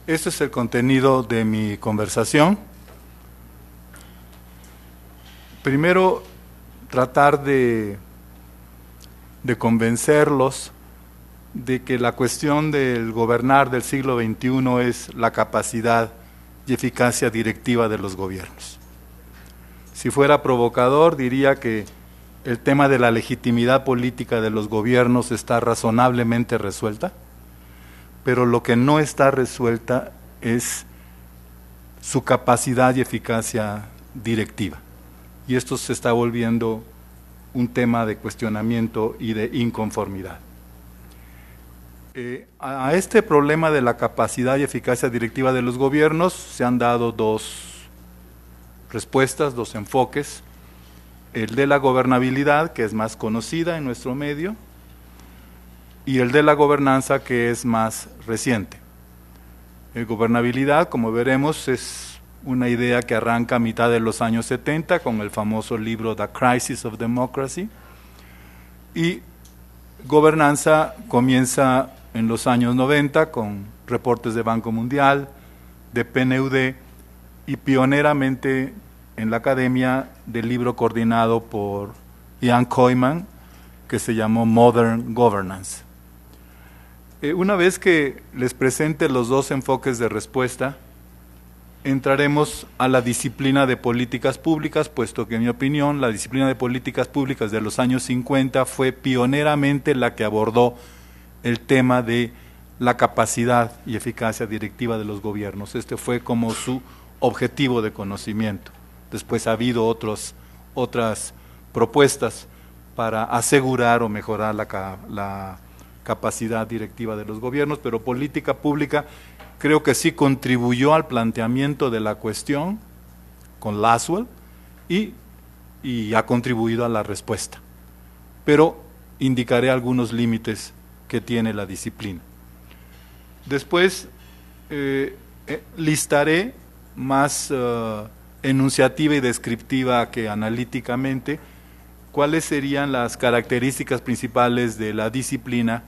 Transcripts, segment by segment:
Este es el contenido de mi conversación. Primero, tratar de convencerlos de que la cuestión del gobernar del siglo XXI es la capacidad y eficacia directiva de los gobiernos. Si fuera provocador, diría que el tema de la legitimidad política de los gobiernos está razonablemente resuelta, pero lo que no está resuelta es su capacidad y eficacia directiva. Y esto se está volviendo un tema de cuestionamiento y de inconformidad. A este problema de la capacidad y eficacia directiva de los gobiernos se han dado dos respuestas, dos enfoques. El de la gobernabilidad, que es más conocida en nuestro medio, y el de la gobernanza, que es más reciente. Gobernabilidad, como veremos, es una idea que arranca a mitad de los años 70 con el famoso libro The Crisis of Democracy, y gobernanza comienza en los años 90 con reportes de Banco Mundial, de PNUD y pioneramente en la academia del libro coordinado por Ian Koyman, que se llamó Modern Governance. Una vez que les presente los dos enfoques de respuesta, entraremos a la disciplina de políticas públicas, puesto que en mi opinión la disciplina de políticas públicas de los años 50 fue pioneramente la que abordó el tema de la capacidad y eficacia directiva de los gobiernos. Este fue como su objetivo de conocimiento. Después ha habido otras propuestas para asegurar o mejorar la capacidad directiva de los gobiernos, pero política pública creo que sí contribuyó al planteamiento de la cuestión con Lasswell y ha contribuido a la respuesta. Pero indicaré algunos límites que tiene la disciplina. Después listaré más enunciativa y descriptiva que analíticamente cuáles serían las características principales de la disciplina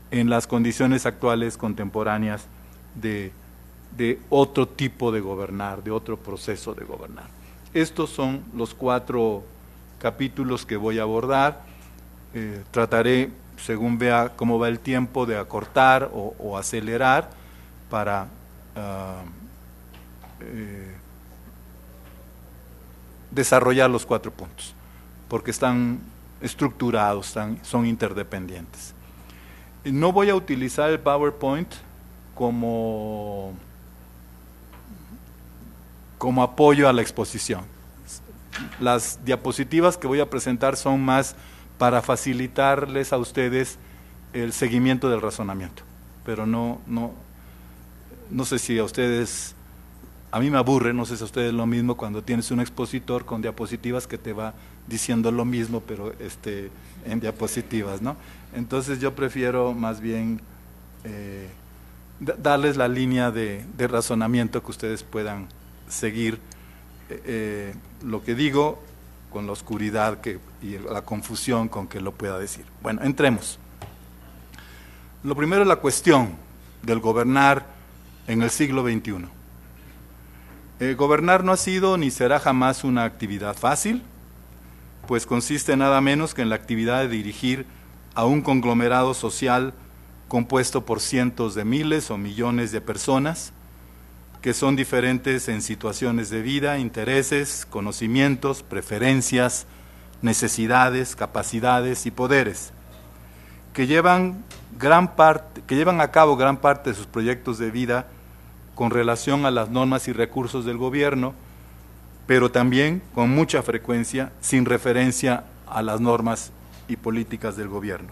en las condiciones actuales contemporáneas de otro tipo de gobernar, de otro proceso de gobernar. Estos son los 4 capítulos que voy a abordar. Trataré, según vea cómo va el tiempo, de acortar o acelerar para desarrollar los 4 puntos, porque están estructurados, son interdependientes. No voy a utilizar el PowerPoint como apoyo a la exposición. Las diapositivas que voy a presentar son más para facilitarles a ustedes el seguimiento del razonamiento, pero no sé si a ustedes, a mí me aburre, no sé si a ustedes lo mismo cuando tienes un expositor con diapositivas que te va diciendo lo mismo, pero en diapositivas, ¿no? Entonces yo prefiero más bien darles la línea de razonamiento que ustedes puedan seguir lo que digo con la oscuridad y la confusión con que lo pueda decir. Bueno, entremos. Lo primero es la cuestión del gobernar en el siglo XXI. Gobernar no ha sido ni será jamás una actividad fácil, pues consiste nada menos que en la actividad de dirigir a un conglomerado social compuesto por cientos de miles o millones de personas que son diferentes en situaciones de vida, intereses, conocimientos, preferencias, necesidades, capacidades y poderes, que llevan a cabo gran parte de sus proyectos de vida con relación a las normas y recursos del gobierno, pero también con mucha frecuencia sin referencia a las normas y políticas del gobierno.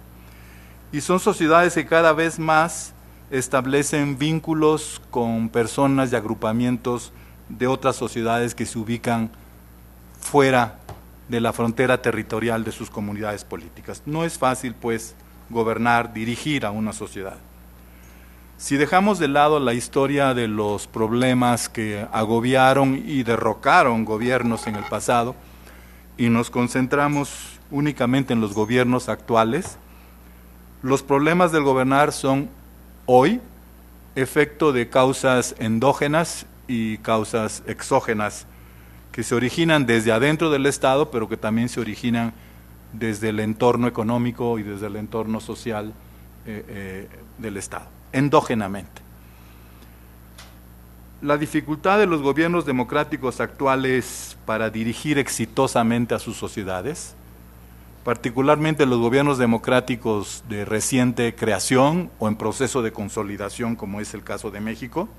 Y son sociedades que cada vez más establecen vínculos con personas y agrupamientos de otras sociedades que se ubican fuera de la frontera territorial de sus comunidades políticas. No es fácil, pues, gobernar, dirigir a una sociedad. Si dejamos de lado la historia de los problemas que agobiaron y derrocaron gobiernos en el pasado y nos concentramos únicamente en los gobiernos actuales, los problemas del gobernar son hoy efecto de causas endógenas y causas exógenas que se originan desde adentro del Estado, pero que también se originan desde el entorno económico y desde el entorno social del Estado, endógenamente. La dificultad de los gobiernos democráticos actuales para dirigir exitosamente a sus sociedades, particularmente los gobiernos democráticos de reciente creación o en proceso de consolidación, como es el caso de México,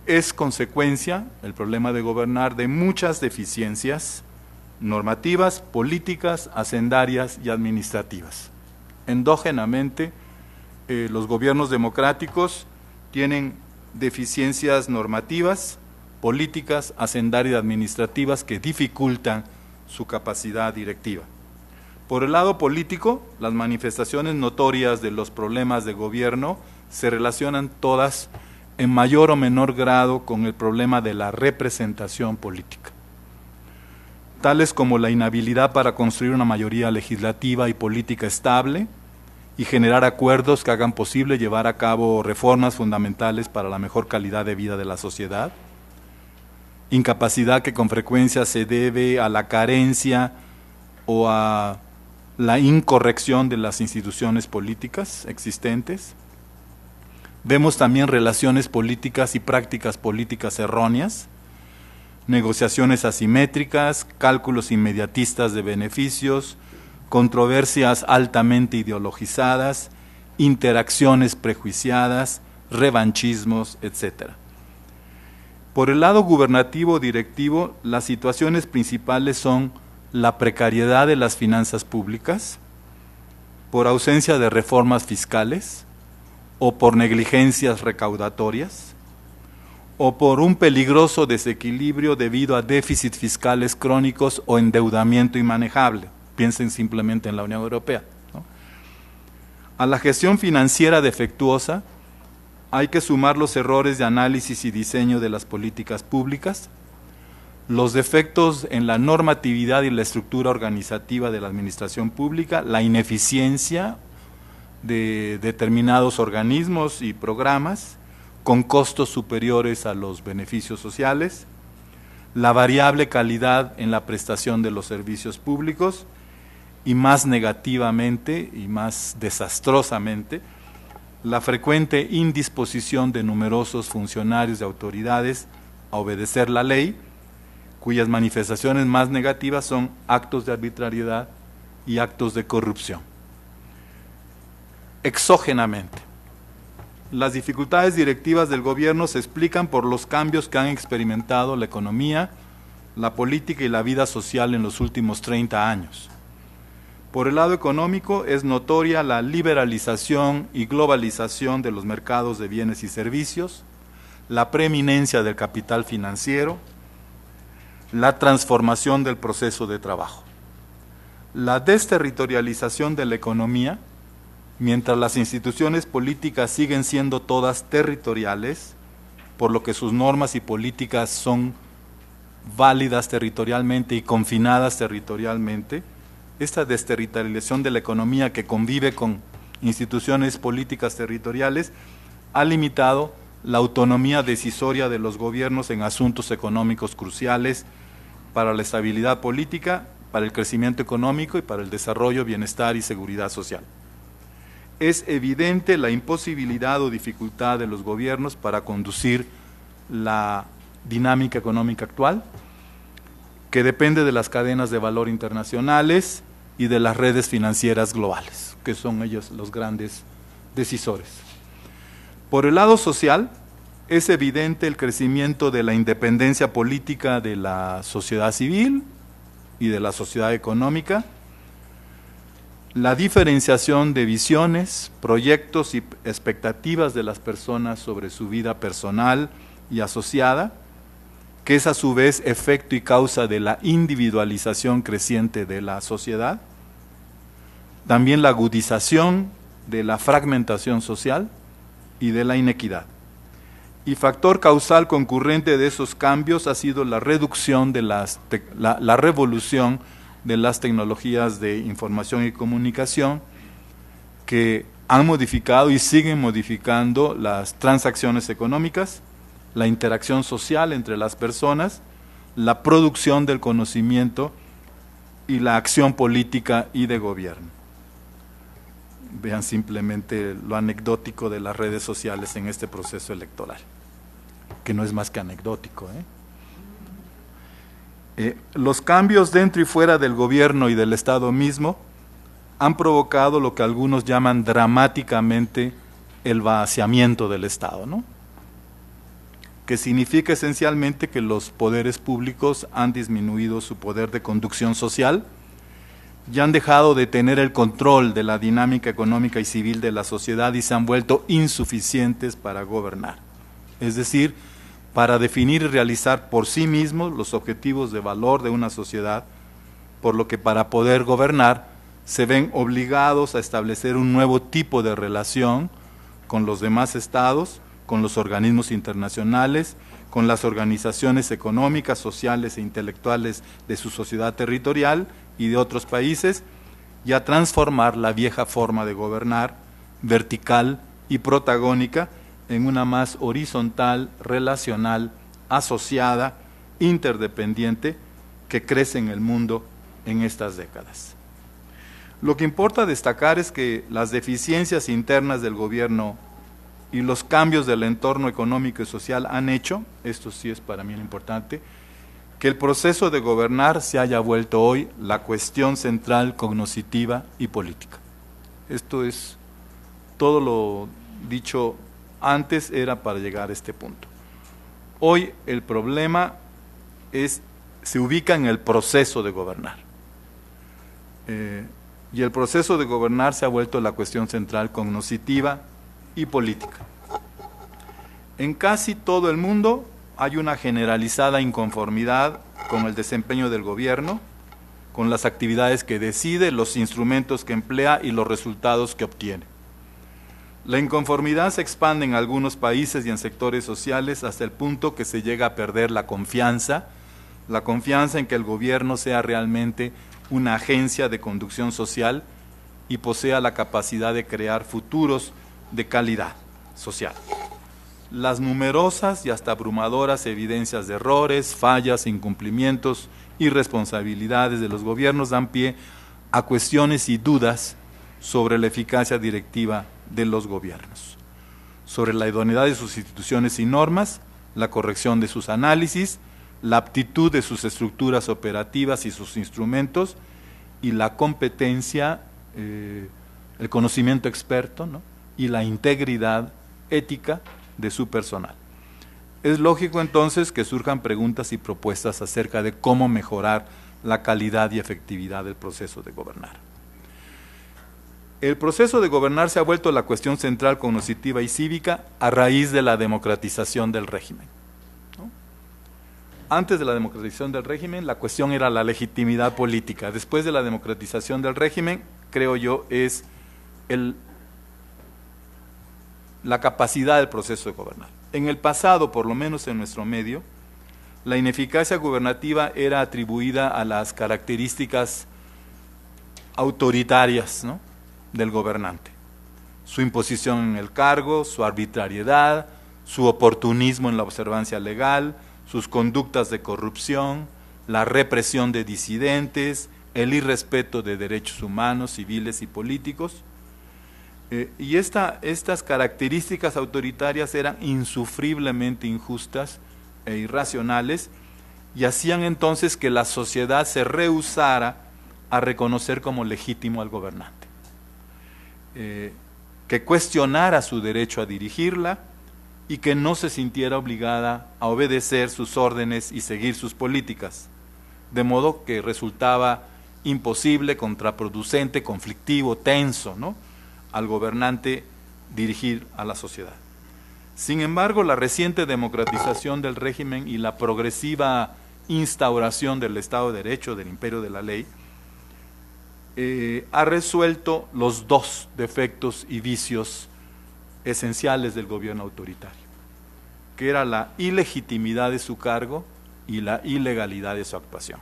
es consecuencia, el problema de gobernar, de muchas deficiencias normativas, políticas, hacendarias y administrativas. Endógenamente, los gobiernos democráticos tienen deficiencias normativas, políticas, hacendarias y administrativas que dificultan su capacidad directiva. Por el lado político, las manifestaciones notorias de los problemas de gobierno se relacionan todas en mayor o menor grado con el problema de la representación política, tales como la inhabilidad para construir una mayoría legislativa y política estable y generar acuerdos que hagan posible llevar a cabo reformas fundamentales para la mejor calidad de vida de la sociedad, incapacidad que con frecuencia se debe a la carencia o a la incorrección de las instituciones políticas existentes. Vemos también relaciones políticas y prácticas políticas erróneas, negociaciones asimétricas, cálculos inmediatistas de beneficios, controversias altamente ideologizadas, interacciones prejuiciadas, revanchismos, etc. Por el lado gubernativo directivo, las situaciones principales son la precariedad de las finanzas públicas, por ausencia de reformas fiscales, o por negligencias recaudatorias, o por un peligroso desequilibrio debido a déficits fiscales crónicos o endeudamiento inmanejable. Piensen simplemente en la Unión Europea, ¿no? A la gestión financiera defectuosa hay que sumar los errores de análisis y diseño de las políticas públicas, los defectos en la normatividad y la estructura organizativa de la administración pública, la ineficiencia de determinados organismos y programas con costos superiores a los beneficios sociales, la variable calidad en la prestación de los servicios públicos y más negativamente y más desastrosamente, la frecuente indisposición de numerosos funcionarios y autoridades a obedecer la ley, cuyas manifestaciones más negativas son actos de arbitrariedad y actos de corrupción. Exógenamente, las dificultades directivas del gobierno se explican por los cambios que han experimentado la economía, la política y la vida social en los últimos 30 años. Por el lado económico, es notoria la liberalización y globalización de los mercados de bienes y servicios, la preeminencia del capital financiero, la transformación del proceso de trabajo. La desterritorialización de la economía, mientras las instituciones políticas siguen siendo todas territoriales, por lo que sus normas y políticas son válidas territorialmente y confinadas territorialmente, esta desterritorialización de la economía que convive con instituciones políticas territoriales ha limitado la autonomía decisoria de los gobiernos en asuntos económicos cruciales para la estabilidad política, para el crecimiento económico y para el desarrollo, bienestar y seguridad social. Es evidente la imposibilidad o dificultad de los gobiernos para conducir la dinámica económica actual, que depende de las cadenas de valor internacionales y de las redes financieras globales, que son ellos los grandes decisores. Por el lado social, es evidente el crecimiento de la independencia política de la sociedad civil y de la sociedad económica, la diferenciación de visiones, proyectos y expectativas de las personas sobre su vida personal y asociada, que es a su vez efecto y causa de la individualización creciente de la sociedad, también la agudización de la fragmentación social y de la inequidad. Y factor causal concurrente de esos cambios ha sido la reducción de la revolución de las tecnologías de información y comunicación, que han modificado y siguen modificando las transacciones económicas, la interacción social entre las personas, la producción del conocimiento y la acción política y de gobierno. Vean simplemente lo anecdótico de las redes sociales en este proceso electoral, que no es más que anecdótico, los cambios dentro y fuera del gobierno y del Estado mismo han provocado lo que algunos llaman dramáticamente el vaciamiento del Estado, ¿no? Que significa esencialmente que los poderes públicos han disminuido su poder de conducción social y han dejado de tener el control de la dinámica económica y civil de la sociedad y se han vuelto insuficientes para gobernar. Es decir, para definir y realizar por sí mismos los objetivos de valor de una sociedad, por lo que para poder gobernar se ven obligados a establecer un nuevo tipo de relación con los demás estados, con los organismos internacionales, con las organizaciones económicas, sociales e intelectuales de su sociedad territorial y de otros países, y a transformar la vieja forma de gobernar, vertical y protagónica, en una más horizontal, relacional, asociada, interdependiente, que crece en el mundo en estas décadas. Lo que importa destacar es que las deficiencias internas del gobierno y los cambios del entorno económico y social han hecho, esto sí es para mí lo importante, que el proceso de gobernar se haya vuelto hoy la cuestión central cognoscitiva y política. Esto es todo lo dicho antes era para llegar a este punto. Hoy el problema se ubica en el proceso de gobernar. Y el proceso de gobernar se ha vuelto la cuestión central cognoscitiva y política. En casi todo el mundo hay una generalizada inconformidad con el desempeño del gobierno, con las actividades que decide, los instrumentos que emplea y los resultados que obtiene. La inconformidad se expande en algunos países y en sectores sociales hasta el punto que se llega a perder la confianza en que el gobierno sea realmente una agencia de conducción social y posea la capacidad de crear futuros de calidad social. Las numerosas y hasta abrumadoras evidencias de errores, fallas, incumplimientos, irresponsabilidades de los gobiernos dan pie a cuestiones y dudas sobre la eficacia directiva de los gobiernos, sobre la idoneidad de sus instituciones y normas, la corrección de sus análisis, la aptitud de sus estructuras operativas y sus instrumentos, y la competencia, el conocimiento experto, ¿no? Y la integridad ética de su personal. Es lógico entonces que surjan preguntas y propuestas acerca de cómo mejorar la calidad y efectividad del proceso de gobernar. El proceso de gobernar se ha vuelto la cuestión central cognoscitiva y cívica a raíz de la democratización del régimen, ¿no? Antes de la democratización del régimen, la cuestión era la legitimidad política. Después de la democratización del régimen, creo yo, es la capacidad del proceso de gobernar. En el pasado, por lo menos en nuestro medio, la ineficacia gubernativa era atribuida a las características autoritarias, ¿no?, del gobernante. Su imposición en el cargo, su arbitrariedad, su oportunismo en la observancia legal, sus conductas de corrupción, la represión de disidentes, el irrespeto de derechos humanos, civiles y políticos. Y estas características autoritarias eran insufriblemente injustas e irracionales y hacían entonces que la sociedad se rehusara a reconocer como legítimo al gobernante, que cuestionara su derecho a dirigirla y que no se sintiera obligada a obedecer sus órdenes y seguir sus políticas, de modo que resultaba imposible, contraproducente, conflictivo, tenso, ¿no?, al gobernante dirigir a la sociedad. Sin embargo, la reciente democratización del régimen y la progresiva instauración del Estado de Derecho, del imperio de la ley, ha resuelto los dos defectos y vicios esenciales del gobierno autoritario, que era la ilegitimidad de su cargo y la ilegalidad de su actuación.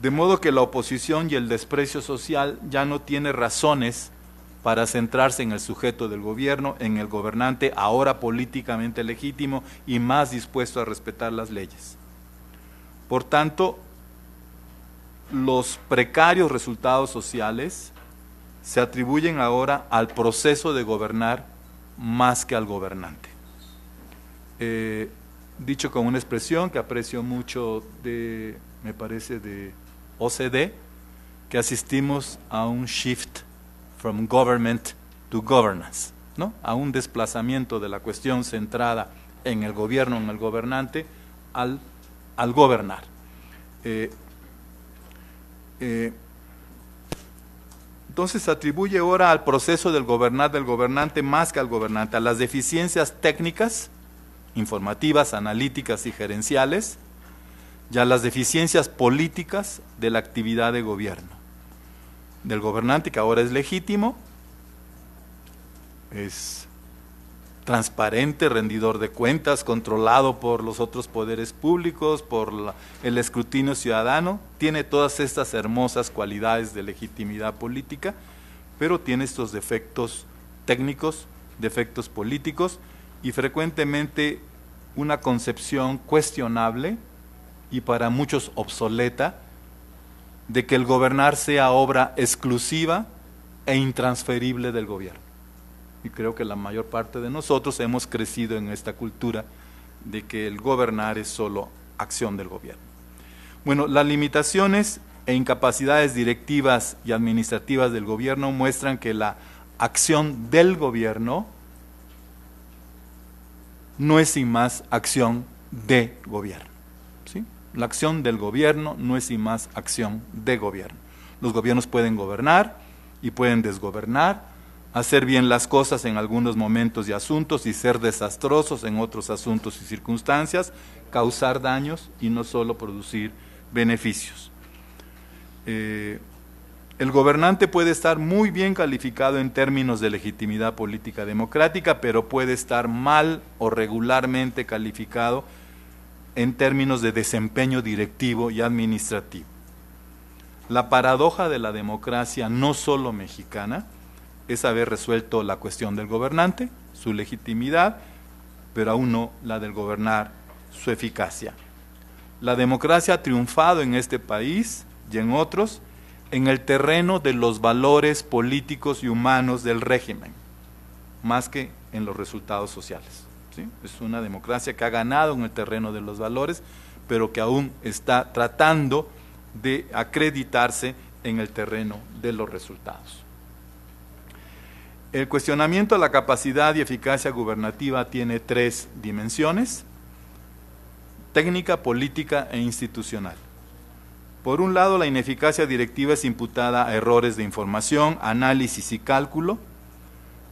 De modo que la oposición y el desprecio social ya no tiene razones para centrarse en el sujeto del gobierno, en el gobernante ahora políticamente legítimo y más dispuesto a respetar las leyes. Por tanto, los precarios resultados sociales se atribuyen ahora al proceso de gobernar más que al gobernante. Dicho con una expresión que aprecio mucho me parece de OCDE, que asistimos a un shift from government to governance, ¿no? A un desplazamiento de la cuestión centrada en el gobierno, en el gobernante, al gobernar. Entonces se atribuye ahora al proceso del gobernar del gobernante más que al gobernante, a las deficiencias técnicas, informativas, analíticas y gerenciales, y a las deficiencias políticas de la actividad de gobierno. Del gobernante, que ahora es legítimo, es transparente, rendidor de cuentas, controlado por los otros poderes públicos, por el escrutinio ciudadano, tiene todas estas hermosas cualidades de legitimidad política, pero tiene estos defectos técnicos, defectos políticos y frecuentemente una concepción cuestionable y para muchos obsoleta de que el gobernar sea obra exclusiva e intransferible del gobierno. Y creo que la mayor parte de nosotros hemos crecido en esta cultura de que el gobernar es solo acción del gobierno. Bueno, las limitaciones e incapacidades directivas y administrativas del gobierno muestran que la acción del gobierno no es sin más acción de gobierno, ¿sí? La acción del gobierno no es sin más acción de gobierno. Los gobiernos pueden gobernar y pueden desgobernar, hacer bien las cosas en algunos momentos y asuntos y ser desastrosos en otros asuntos y circunstancias, causar daños y no solo producir beneficios. El gobernante puede estar muy bien calificado en términos de legitimidad política democrática, pero puede estar mal o regularmente calificado en términos de desempeño directivo y administrativo. La paradoja de la democracia, no solo mexicana, es haber resuelto la cuestión del gobernante, su legitimidad, pero aún no la del gobernar, su eficacia. La democracia ha triunfado en este país y en otros en el terreno de los valores políticos y humanos del régimen, más que en los resultados sociales, ¿sí? Es una democracia que ha ganado en el terreno de los valores, pero que aún está tratando de acreditarse en el terreno de los resultados. El cuestionamiento de la capacidad y eficacia gubernativa tiene tres dimensiones: técnica, política e institucional. Por un lado, la ineficacia directiva es imputada a errores de información, análisis y cálculo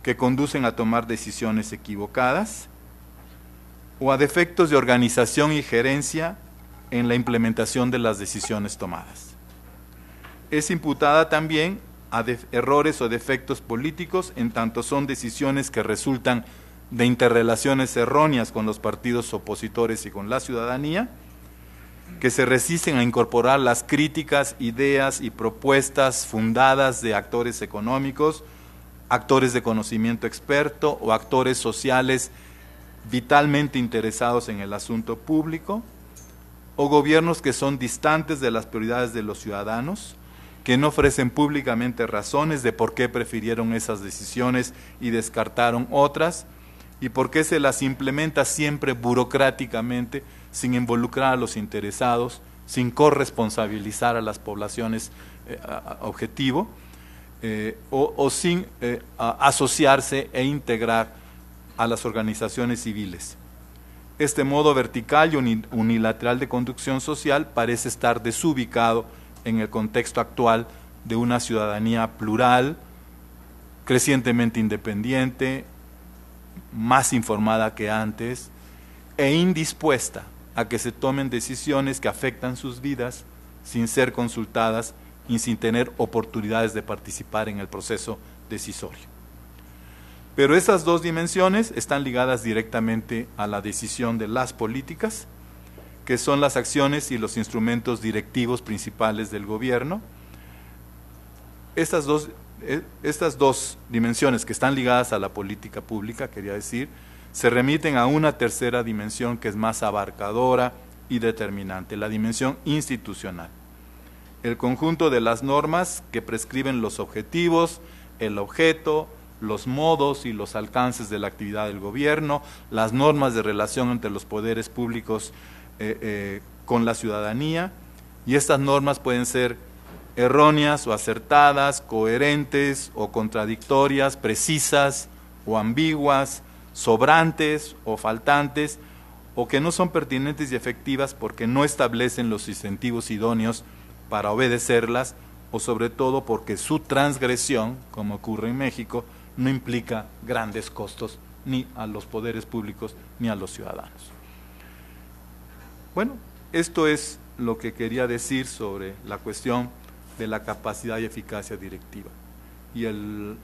que conducen a tomar decisiones equivocadas, o a defectos de organización y gerencia en la implementación de las decisiones tomadas. Es imputada también a errores o defectos políticos en tanto son decisiones que resultan de interrelaciones erróneas con los partidos opositores y con la ciudadanía, que se resisten a incorporar las críticas, ideas y propuestas fundadas de actores económicos, actores de conocimiento experto o actores sociales vitalmente interesados en el asunto público, o gobiernos que son distantes de las prioridades de los ciudadanos, que no ofrecen públicamente razones de por qué prefirieron esas decisiones y descartaron otras, y por qué se las implementa siempre burocráticamente, sin involucrar a los interesados, sin corresponsabilizar a las poblaciones objetivo, o sin asociarse e integrar a las organizaciones civiles. Este modo vertical y unilateral de conducción social parece estar desubicado en el contexto actual de una ciudadanía plural, crecientemente independiente, más informada que antes e indispuesta a que se tomen decisiones que afectan sus vidas sin ser consultadas y sin tener oportunidades de participar en el proceso decisorio. Pero esas dos dimensiones están ligadas directamente a la decisión de las políticas, que son las acciones y los instrumentos directivos principales del gobierno. Estas dos Estas dos dimensiones que están ligadas a la política pública, quería decir, se remiten a una tercera dimensión que es más abarcadora y determinante, la dimensión institucional. El conjunto de las normas que prescriben los objetivos, el objeto, los modos y los alcances de la actividad del gobierno, las normas de relación entre los poderes públicos con la ciudadanía, y estas normas pueden ser erróneas o acertadas, coherentes o contradictorias, precisas o ambiguas, sobrantes o faltantes, o que no son pertinentes y efectivas porque no establecen los incentivos idóneos para obedecerlas, o sobre todo porque su transgresión, como ocurre en México, no implica grandes costos ni a los poderes públicos ni a los ciudadanos. Bueno, esto es lo que quería decir sobre la cuestión de la capacidad y eficacia directiva. Y el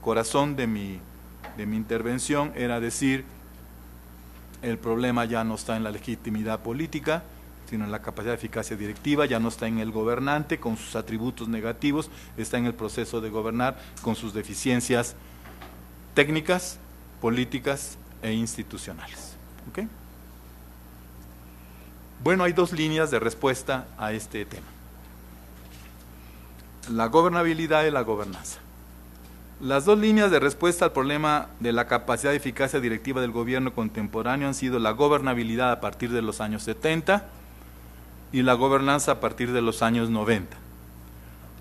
corazón de mi intervención era decir, el problema ya no está en la legitimidad política, sino en la capacidad de eficacia directiva, ya no está en el gobernante con sus atributos negativos, está en el proceso de gobernar con sus deficiencias técnicas, políticas e institucionales. ¿Okay? Bueno, hay dos líneas de respuesta a este tema: la gobernabilidad y la gobernanza. Las dos líneas de respuesta al problema de la capacidad de eficacia directiva del gobierno contemporáneo han sido la gobernabilidad a partir de los años 70 y la gobernanza a partir de los años 90.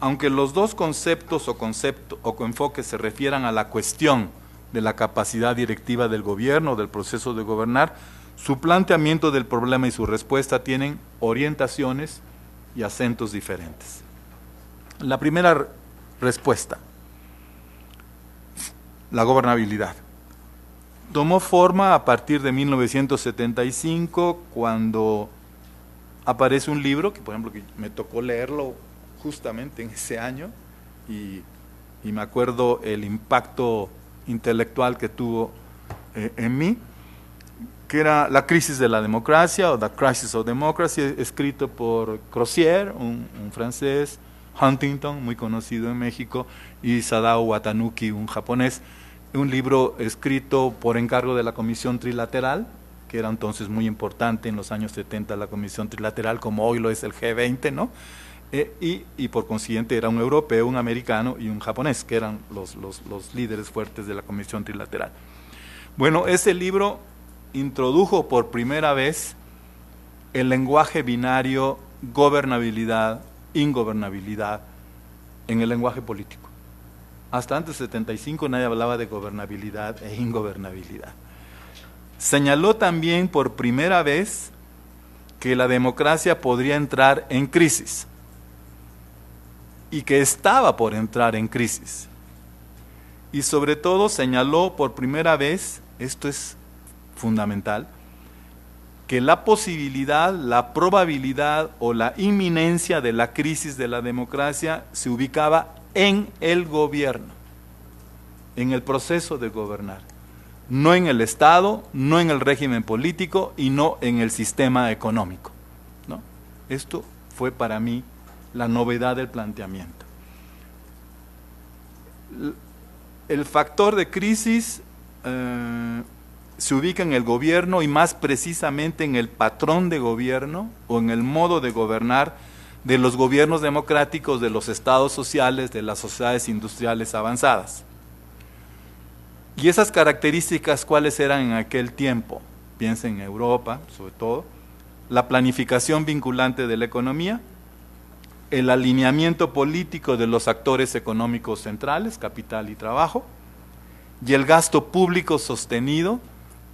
Aunque los dos conceptos o enfoques se refieran a la cuestión de la capacidad directiva del gobierno, del proceso de gobernar, su planteamiento del problema y su respuesta tienen orientaciones y acentos diferentes. La primera respuesta, la gobernabilidad, tomó forma a partir de 1975, cuando aparece un libro que, por ejemplo, que me tocó leerlo justamente en ese año, y me acuerdo el impacto intelectual que tuvo en mí, que era La crisis de la democracia, o The Crisis of Democracy, escrito por Crozier, un francés, Huntington, muy conocido en México, y Sadao Watanuki, un japonés. Un libro escrito por encargo de la Comisión Trilateral, que era entonces muy importante en los años 70 la Comisión Trilateral, como hoy lo es el G20, ¿no? Y por consiguiente era un europeo, un americano y un japonés, que eran los líderes fuertes de la Comisión Trilateral. Bueno, ese libro introdujo por primera vez el lenguaje binario gobernabilidad, ingobernabilidad en el lenguaje político. Hasta antes de 75 nadie hablaba de gobernabilidad e ingobernabilidad. Señaló también por primera vez que la democracia podría entrar en crisis y que estaba por entrar en crisis. Y sobre todo señaló por primera vez, esto es fundamental, que la posibilidad, la probabilidad o la inminencia de la crisis de la democracia se ubicaba en el gobierno, en el proceso de gobernar, no en el Estado, no en el régimen político y no en el sistema económico, ¿no? Esto fue para mí la novedad del planteamiento. El factor de crisis se ubica en el gobierno, y más precisamente en el patrón de gobierno o en el modo de gobernar de los gobiernos democráticos, de los estados sociales, de las sociedades industriales avanzadas. Y esas características, ¿cuáles eran en aquel tiempo? Piensen en Europa, sobre todo, la planificación vinculante de la economía, el alineamiento político de los actores económicos centrales, capital y trabajo, y el gasto público sostenido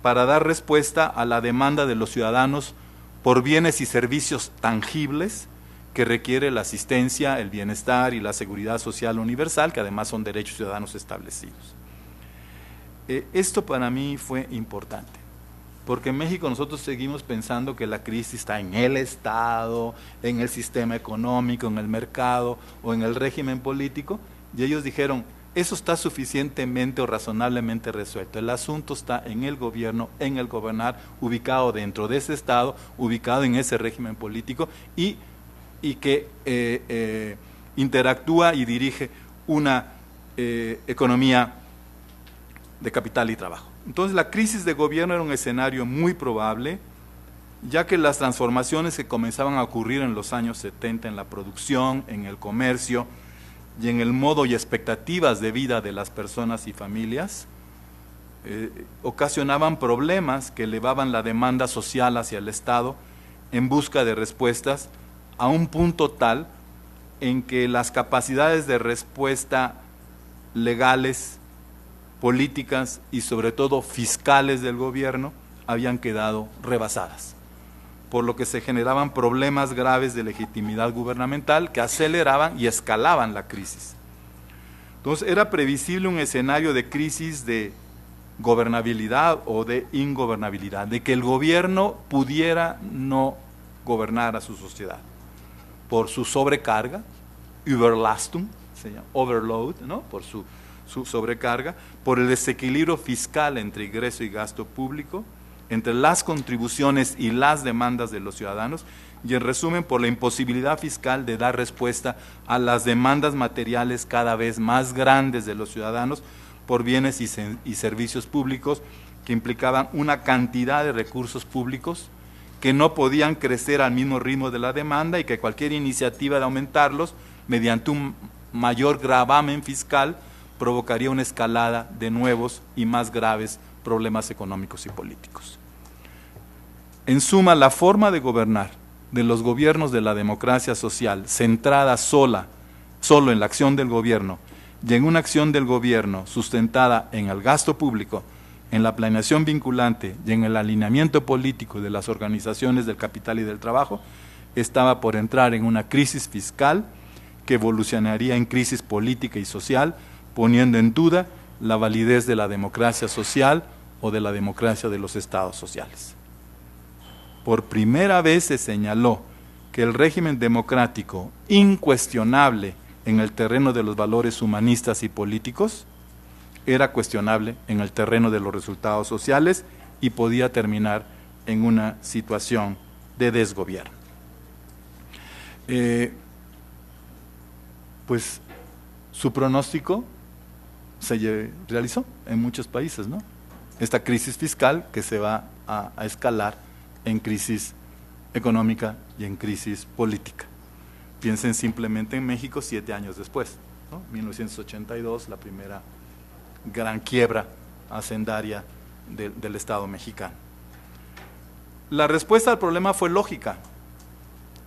para dar respuesta a la demanda de los ciudadanos por bienes y servicios tangibles que requiere la asistencia, el bienestar y la seguridad social universal, que además son derechos ciudadanos establecidos. Esto para mí fue importante, porque en México nosotros seguimos pensando que la crisis está en el Estado, en el sistema económico, en el mercado o en el régimen político, y ellos dijeron, eso está suficientemente o razonablemente resuelto. El asunto está en el gobierno, en el gobernar, ubicado dentro de ese Estado, ubicado en ese régimen político y que interactúa y dirige una economía de capital y trabajo. Entonces la crisis de gobierno era un escenario muy probable, ya que las transformaciones que comenzaban a ocurrir en los años 70 en la producción, en el comercio y en el modo y expectativas de vida de las personas y familias, ocasionaban problemas que elevaban la demanda social hacia el Estado en busca de respuestas a un punto tal en que las capacidades de respuesta legales, políticas y sobre todo fiscales del gobierno habían quedado rebasadas, por lo que se generaban problemas graves de legitimidad gubernamental que aceleraban y escalaban la crisis. Entonces era previsible un escenario de crisis de gobernabilidad o de ingobernabilidad, de que el gobierno pudiera no gobernar a su sociedad por su sobrecarga, Überlastung, se llama, overload, ¿no? Por su sobrecarga, por el desequilibrio fiscal entre ingreso y gasto público, entre las contribuciones y las demandas de los ciudadanos, y en resumen por la imposibilidad fiscal de dar respuesta a las demandas materiales cada vez más grandes de los ciudadanos por bienes y servicios públicos que implicaban una cantidad de recursos públicos que no podían crecer al mismo ritmo de la demanda y que cualquier iniciativa de aumentarlos mediante un mayor gravamen fiscal provocaría una escalada de nuevos y más graves problemas económicos y políticos. En suma, la forma de gobernar de los gobiernos de la democracia social, centrada solo en la acción del gobierno y en una acción del gobierno sustentada en el gasto público, en la planeación vinculante y en el alineamiento político de las organizaciones del capital y del trabajo, estaba por entrar en una crisis fiscal que evolucionaría en crisis política y social, poniendo en duda la validez de la democracia social o de la democracia de los estados sociales. Por primera vez se señaló que el régimen democrático incuestionable en el terreno de los valores humanistas y políticos era cuestionable en el terreno de los resultados sociales y podía terminar en una situación de desgobierno. Pues su pronóstico se realizó en muchos países, ¿no? Esta crisis fiscal que se va a escalar en crisis económica y en crisis política. Piensen simplemente en México 7 años después, ¿no? 1982, la primera gran quiebra hacendaria del Estado mexicano. La respuesta al problema fue lógica.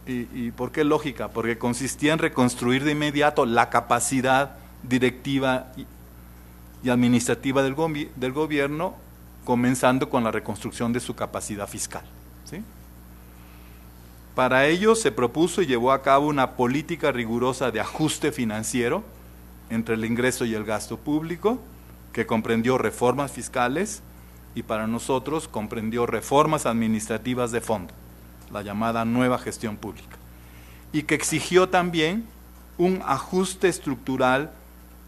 ¿Y por qué lógica? Porque consistía en reconstruir de inmediato la capacidad directiva y administrativa del gobierno, comenzando con la reconstrucción de su capacidad fiscal, ¿sí? Para ello se propuso y llevó a cabo una política rigurosa de ajuste financiero entre el ingreso y el gasto público, que comprendió reformas fiscales y para nosotros comprendió reformas administrativas de fondo, la llamada nueva gestión pública, y que exigió también un ajuste estructural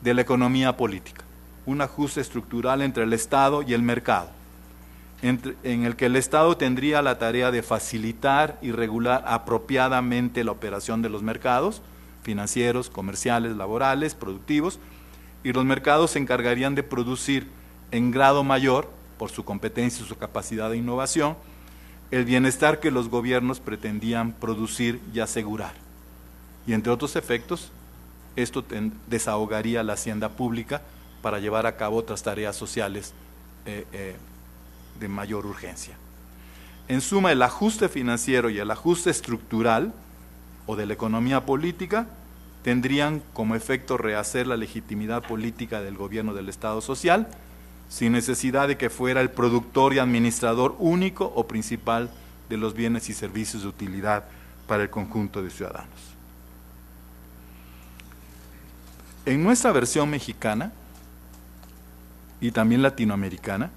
de la economía política, un ajuste estructural entre el Estado y el mercado, en el que el Estado tendría la tarea de facilitar y regular apropiadamente la operación de los mercados financieros, comerciales, laborales, productivos, y los mercados se encargarían de producir en grado mayor, por su competencia y su capacidad de innovación, el bienestar que los gobiernos pretendían producir y asegurar. Y entre otros efectos, esto desahogaría la hacienda pública para llevar a cabo otras tareas sociales de mayor urgencia. En suma, el ajuste financiero y el ajuste estructural o de la economía política tendrían como efecto rehacer la legitimidad política del gobierno del Estado social, sin necesidad de que fuera el productor y administrador único o principal de los bienes y servicios de utilidad para el conjunto de ciudadanos. En nuestra versión mexicana y también latinoamericana,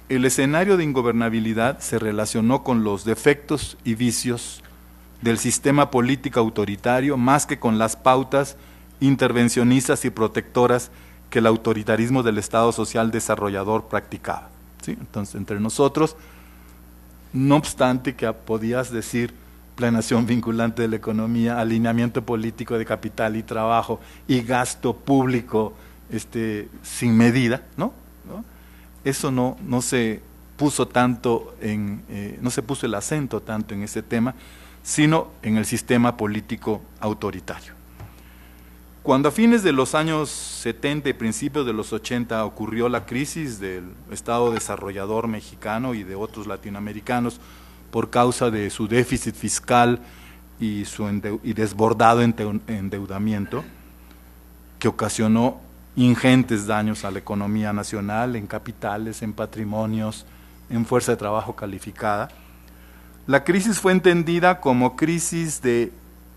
el escenario de ingobernabilidad se relacionó con los defectos y vicios del sistema político autoritario más que con las pautas intervencionistas y protectoras que el autoritarismo del Estado social desarrollador practicaba, ¿sí? Entonces, entre nosotros, no obstante que podías decir planeación vinculante de la economía, alineamiento político de capital y trabajo y gasto público sin medida, ¿no? Eso no se puso tanto no se puso el acento tanto en ese tema, sino en el sistema político autoritario. Cuando a fines de los años 70 y principios de los 80 ocurrió la crisis del Estado desarrollador mexicano y de otros latinoamericanos por causa de su déficit fiscal y desbordado endeudamiento, que ocasionó ingentes daños a la economía nacional, en capitales, en patrimonios, en fuerza de trabajo calificada. La crisis fue entendida como crisis de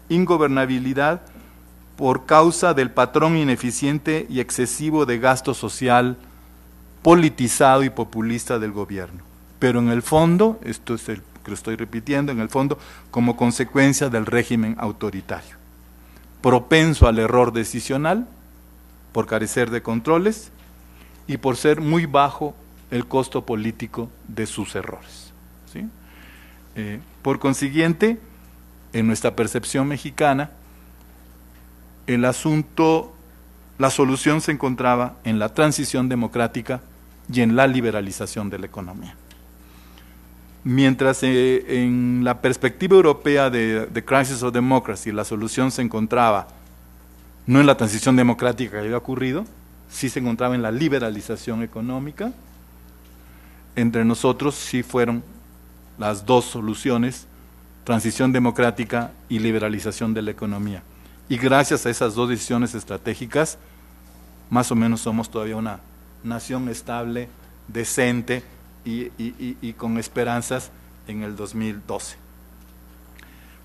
ingobernabilidad por causa del patrón ineficiente y excesivo de gasto social politizado y populista del gobierno. Pero en el fondo, esto es el que lo estoy repitiendo, en el fondo como consecuencia del régimen autoritario, propenso al error decisional, por carecer de controles y por ser muy bajo el costo político de sus errores, ¿sí? Por consiguiente, en nuestra percepción mexicana, la solución se encontraba en la transición democrática y en la liberalización de la economía. Mientras en la perspectiva europea de Crisis of Democracy la solución se encontraba no en la transición democrática que había ocurrido, sí se encontraba en la liberalización económica. Entre nosotros sí fueron las dos soluciones, transición democrática y liberalización de la economía. Y gracias a esas dos decisiones estratégicas, más o menos somos todavía una nación estable, decente y con esperanzas en el 2012.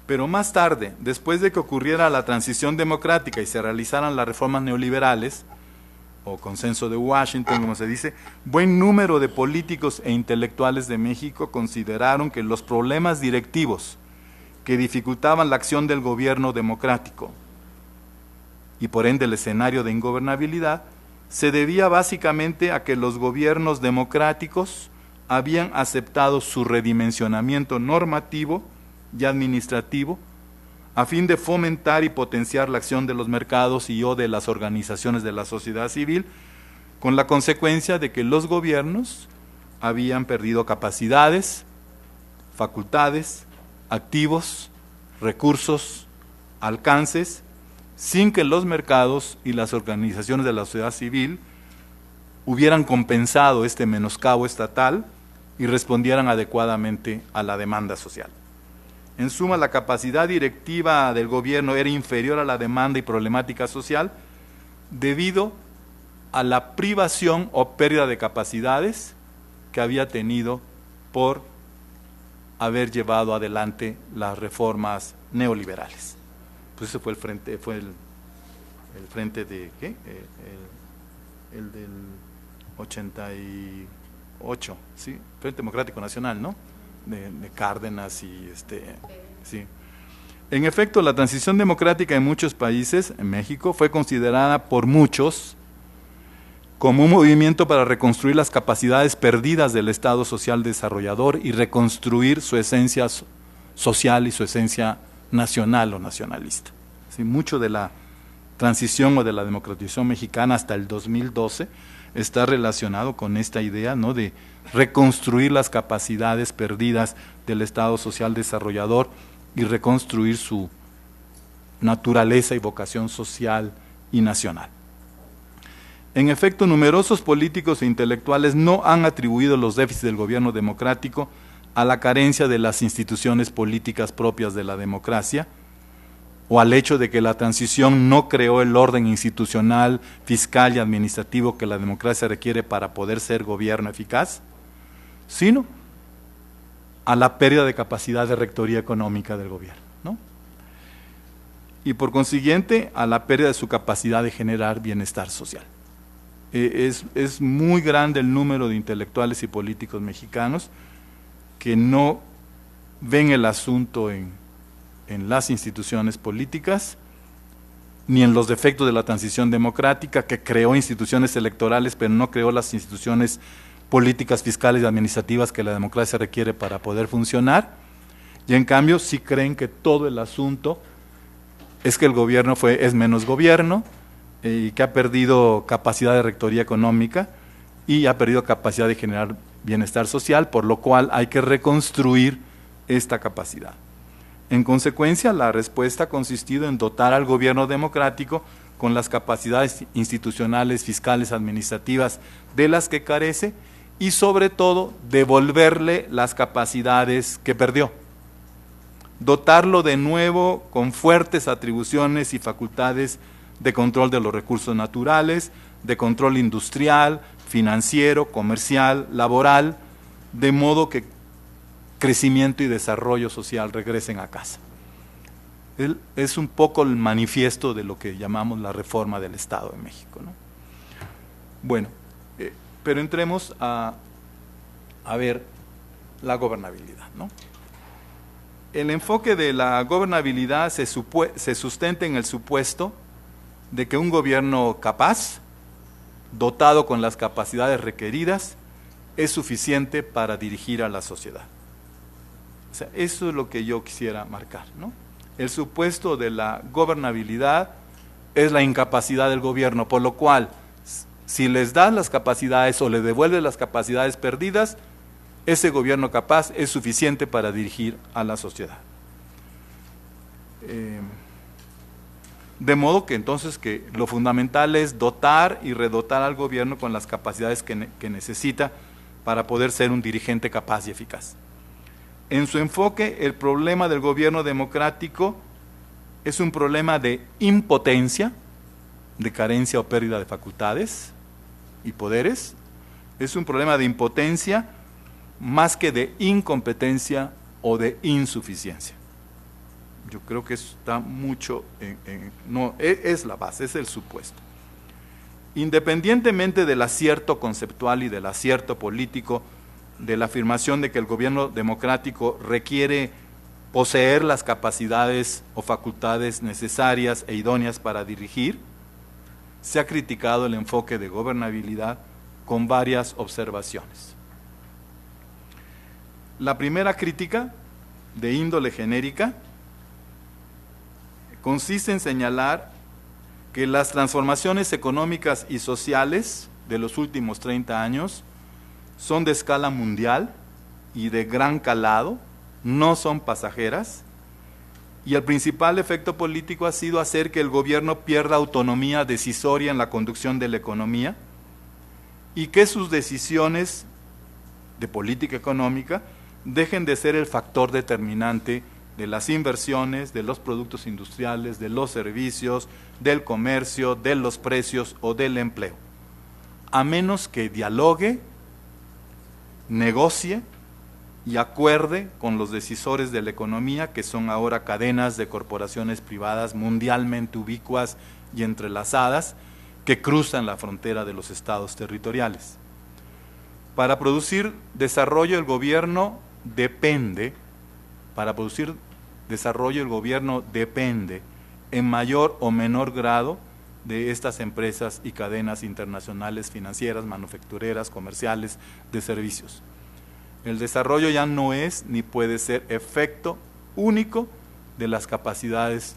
Pero más tarde, después de que ocurriera la transición democrática y se realizaran las reformas neoliberales, o consenso de Washington, como se dice, buen número de políticos e intelectuales de México consideraron que los problemas directivos que dificultaban la acción del gobierno democrático y por ende el escenario de ingobernabilidad se debía básicamente a que los gobiernos democráticos habían aceptado su redimensionamiento normativo y administrativo a fin de fomentar y potenciar la acción de los mercados y o de las organizaciones de la sociedad civil, con la consecuencia de que los gobiernos habían perdido capacidades, facultades, activos, recursos, alcances, sin que los mercados y las organizaciones de la sociedad civil hubieran compensado este menoscabo estatal y respondieran adecuadamente a la demanda social. En suma, la capacidad directiva del gobierno era inferior a la demanda y problemática social debido a la privación o pérdida de capacidades que había tenido por haber llevado adelante las reformas neoliberales. Pues ese fue el frente, el frente de ¿qué? El del 88, ¿sí? Frente Democrático Nacional, ¿no? De Cárdenas y sí. En efecto, la transición democrática en muchos países, en México, fue considerada por muchos como un movimiento para reconstruir las capacidades perdidas del Estado social desarrollador y reconstruir su esencia social y su esencia nacional o nacionalista. ¿Sí? Mucho de la transición o de la democratización mexicana hasta el 2012 está relacionado con esta idea, ¿no?, de reconstruir las capacidades perdidas del Estado social desarrollador y reconstruir su naturaleza y vocación social y nacional. En efecto, numerosos políticos e intelectuales no han atribuido los déficits del gobierno democrático a la carencia de las instituciones políticas propias de la democracia, o al hecho de que la transición no creó el orden institucional, fiscal y administrativo que la democracia requiere para poder ser gobierno eficaz, sino a la pérdida de capacidad de rectoría económica del gobierno, ¿no? Y por consiguiente a la pérdida de su capacidad de generar bienestar social. Es muy grande el número de intelectuales y políticos mexicanos que no ven el asunto en las instituciones políticas, ni en los defectos de la transición democrática, que creó instituciones electorales, pero no creó las instituciones políticas, fiscales y administrativas que la democracia requiere para poder funcionar, y en cambio sí creen que todo el asunto es que el gobierno es menos gobierno, y que ha perdido capacidad de rectoría económica y ha perdido capacidad de generar bienestar social, por lo cual hay que reconstruir esta capacidad. En consecuencia, la respuesta ha consistido en dotar al gobierno democrático con las capacidades institucionales, fiscales, administrativas de las que carece y sobre todo devolverle las capacidades que perdió. Dotarlo de nuevo con fuertes atribuciones y facultades de control de los recursos naturales, de control industrial, financiero, comercial, laboral, de modo que crecimiento y desarrollo social regresen a casa. Es un poco el manifiesto de lo que llamamos la reforma del Estado de México, ¿no? Bueno, pero entremos a ver la gobernabilidad, ¿no? El enfoque de la gobernabilidad se sustenta en el supuesto de que un gobierno capaz, dotado con las capacidades requeridas, es suficiente para dirigir a la sociedad. O sea, eso es lo que yo quisiera marcar, ¿no? El supuesto de la gobernabilidad es la incapacidad del gobierno, por lo cual, si les das las capacidades o le devuelves las capacidades perdidas, ese gobierno capaz es suficiente para dirigir a la sociedad. De modo que entonces que lo fundamental es dotar y redotar al gobierno con las capacidades que necesita para poder ser un dirigente capaz y eficaz. En su enfoque, el problema del gobierno democrático es un problema de impotencia, de carencia o pérdida de facultades y poderes. Es un problema de impotencia más que de incompetencia o de insuficiencia. Yo creo que eso está mucho no, es la base, es el supuesto. Independientemente del acierto conceptual y del acierto político, de la afirmación de que el gobierno democrático requiere poseer las capacidades o facultades necesarias e idóneas para dirigir, se ha criticado el enfoque de gobernabilidad con varias observaciones. La primera crítica, de índole genérica, consiste en señalar que las transformaciones económicas y sociales de los últimos 30 años son de escala mundial y de gran calado, no son pasajeras, y el principal efecto político ha sido hacer que el gobierno pierda autonomía decisoria en la conducción de la economía y que sus decisiones de política económica dejen de ser el factor determinante de las inversiones, de los productos industriales, de los servicios, del comercio, de los precios o del empleo, a menos que dialogue, negocie y acuerde con los decisores de la economía, que son ahora cadenas de corporaciones privadas mundialmente ubicuas y entrelazadas, que cruzan la frontera de los estados territoriales. Para producir desarrollo el gobierno depende en mayor o menor grado de estas empresas y cadenas internacionales financieras, manufactureras, comerciales, de servicios. El desarrollo ya no es ni puede ser efecto único de las capacidades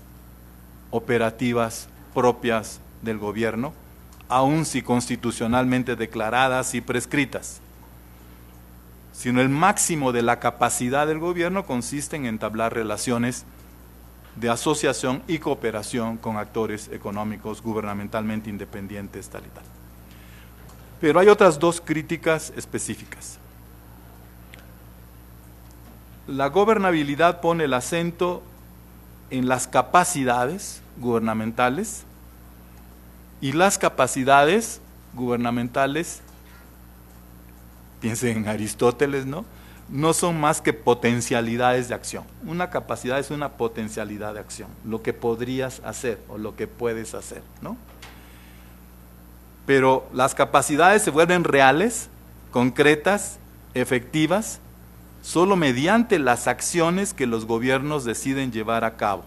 operativas propias del gobierno, aun si constitucionalmente declaradas y prescritas, sino el máximo de la capacidad del gobierno consiste en entablar relaciones de asociación y cooperación con actores económicos gubernamentalmente independientes, tal y tal. Pero hay otras dos críticas específicas. La gobernabilidad pone el acento en las capacidades gubernamentales, y las capacidades gubernamentales, piensen en Aristóteles, ¿no? No son más que potencialidades de acción. Una capacidad es una potencialidad de acción, lo que podrías hacer o lo que puedes hacer, ¿no? Pero las capacidades se vuelven reales, concretas, efectivas, solo mediante las acciones que los gobiernos deciden llevar a cabo.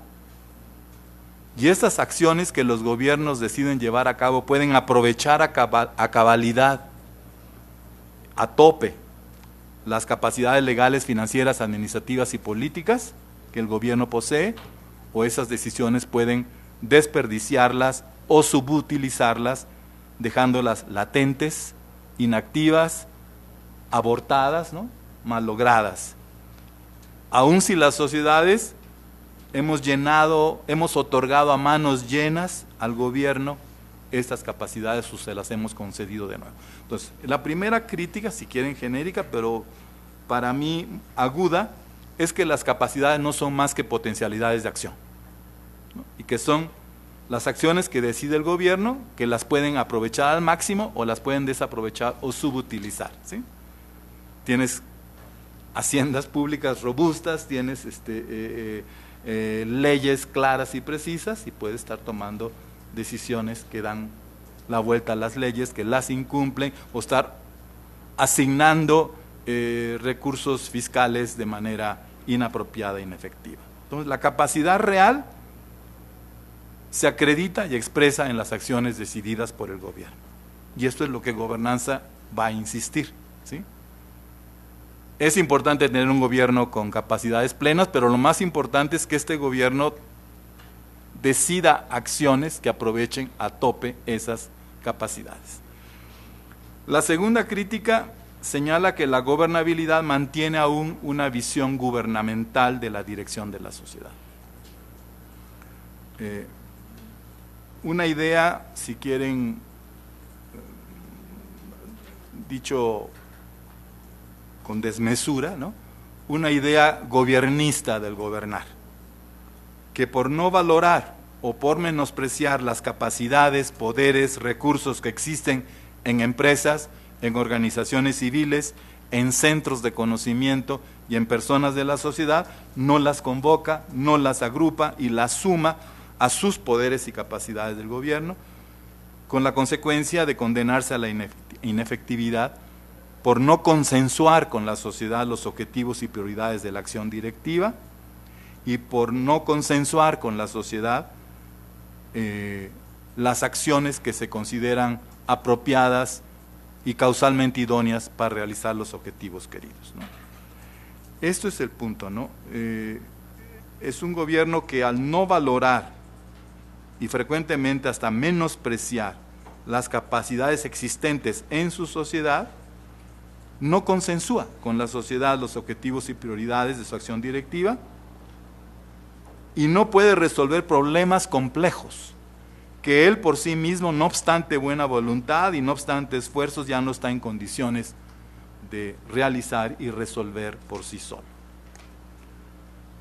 Y estas acciones que los gobiernos deciden llevar a cabo pueden aprovechar a cabalidad, a tope, las capacidades legales, financieras, administrativas y políticas que el gobierno posee, o esas decisiones pueden desperdiciarlas o subutilizarlas, dejándolas latentes, inactivas, abortadas, ¿no?, malogradas. Aun si las sociedades hemos otorgado a manos llenas al gobierno estas capacidades o se las hemos concedido de nuevo. Entonces, la primera crítica, si quieren genérica, pero para mí aguda, es que las capacidades no son más que potencialidades de acción, ¿no?, y que son las acciones que decide el gobierno, que las pueden aprovechar al máximo o las pueden desaprovechar o subutilizar, ¿sí? Tienes haciendas públicas robustas, tienes leyes claras y precisas y puedes estar tomando decisiones que dan la vuelta a las leyes, que las incumplen, o estar asignando recursos fiscales de manera inapropiada e inefectiva. Entonces, la capacidad real se acredita y expresa en las acciones decididas por el gobierno. Y esto es lo que gobernanza va a insistir, ¿sí? Es importante tener un gobierno con capacidades plenas, pero lo más importante es que este gobierno decida acciones que aprovechen a tope esas capacidades. La segunda crítica señala que la gobernabilidad mantiene aún una visión gubernamental de la dirección de la sociedad. Una idea, si quieren, dicho con desmesura, ¿no?, una idea gobiernista del gobernar, que por no valorar o por menospreciar las capacidades, poderes, recursos que existen en empresas, en organizaciones civiles, en centros de conocimiento y en personas de la sociedad, no las convoca, no las agrupa y las suma a sus poderes y capacidades del gobierno, con la consecuencia de condenarse a la inefectividad por no consensuar con la sociedad los objetivos y prioridades de la acción directiva y por no consensuar con la sociedad las acciones que se consideran apropiadas y causalmente idóneas para realizar los objetivos queridos, ¿no? Esto es el punto, ¿no? Es un gobierno que al no valorar y frecuentemente hasta menospreciar las capacidades existentes en su sociedad, no consensúa con la sociedad los objetivos y prioridades de su acción directiva y no puede resolver problemas complejos que él por sí mismo, no obstante buena voluntad y no obstante esfuerzos, ya no está en condiciones de realizar y resolver por sí solo.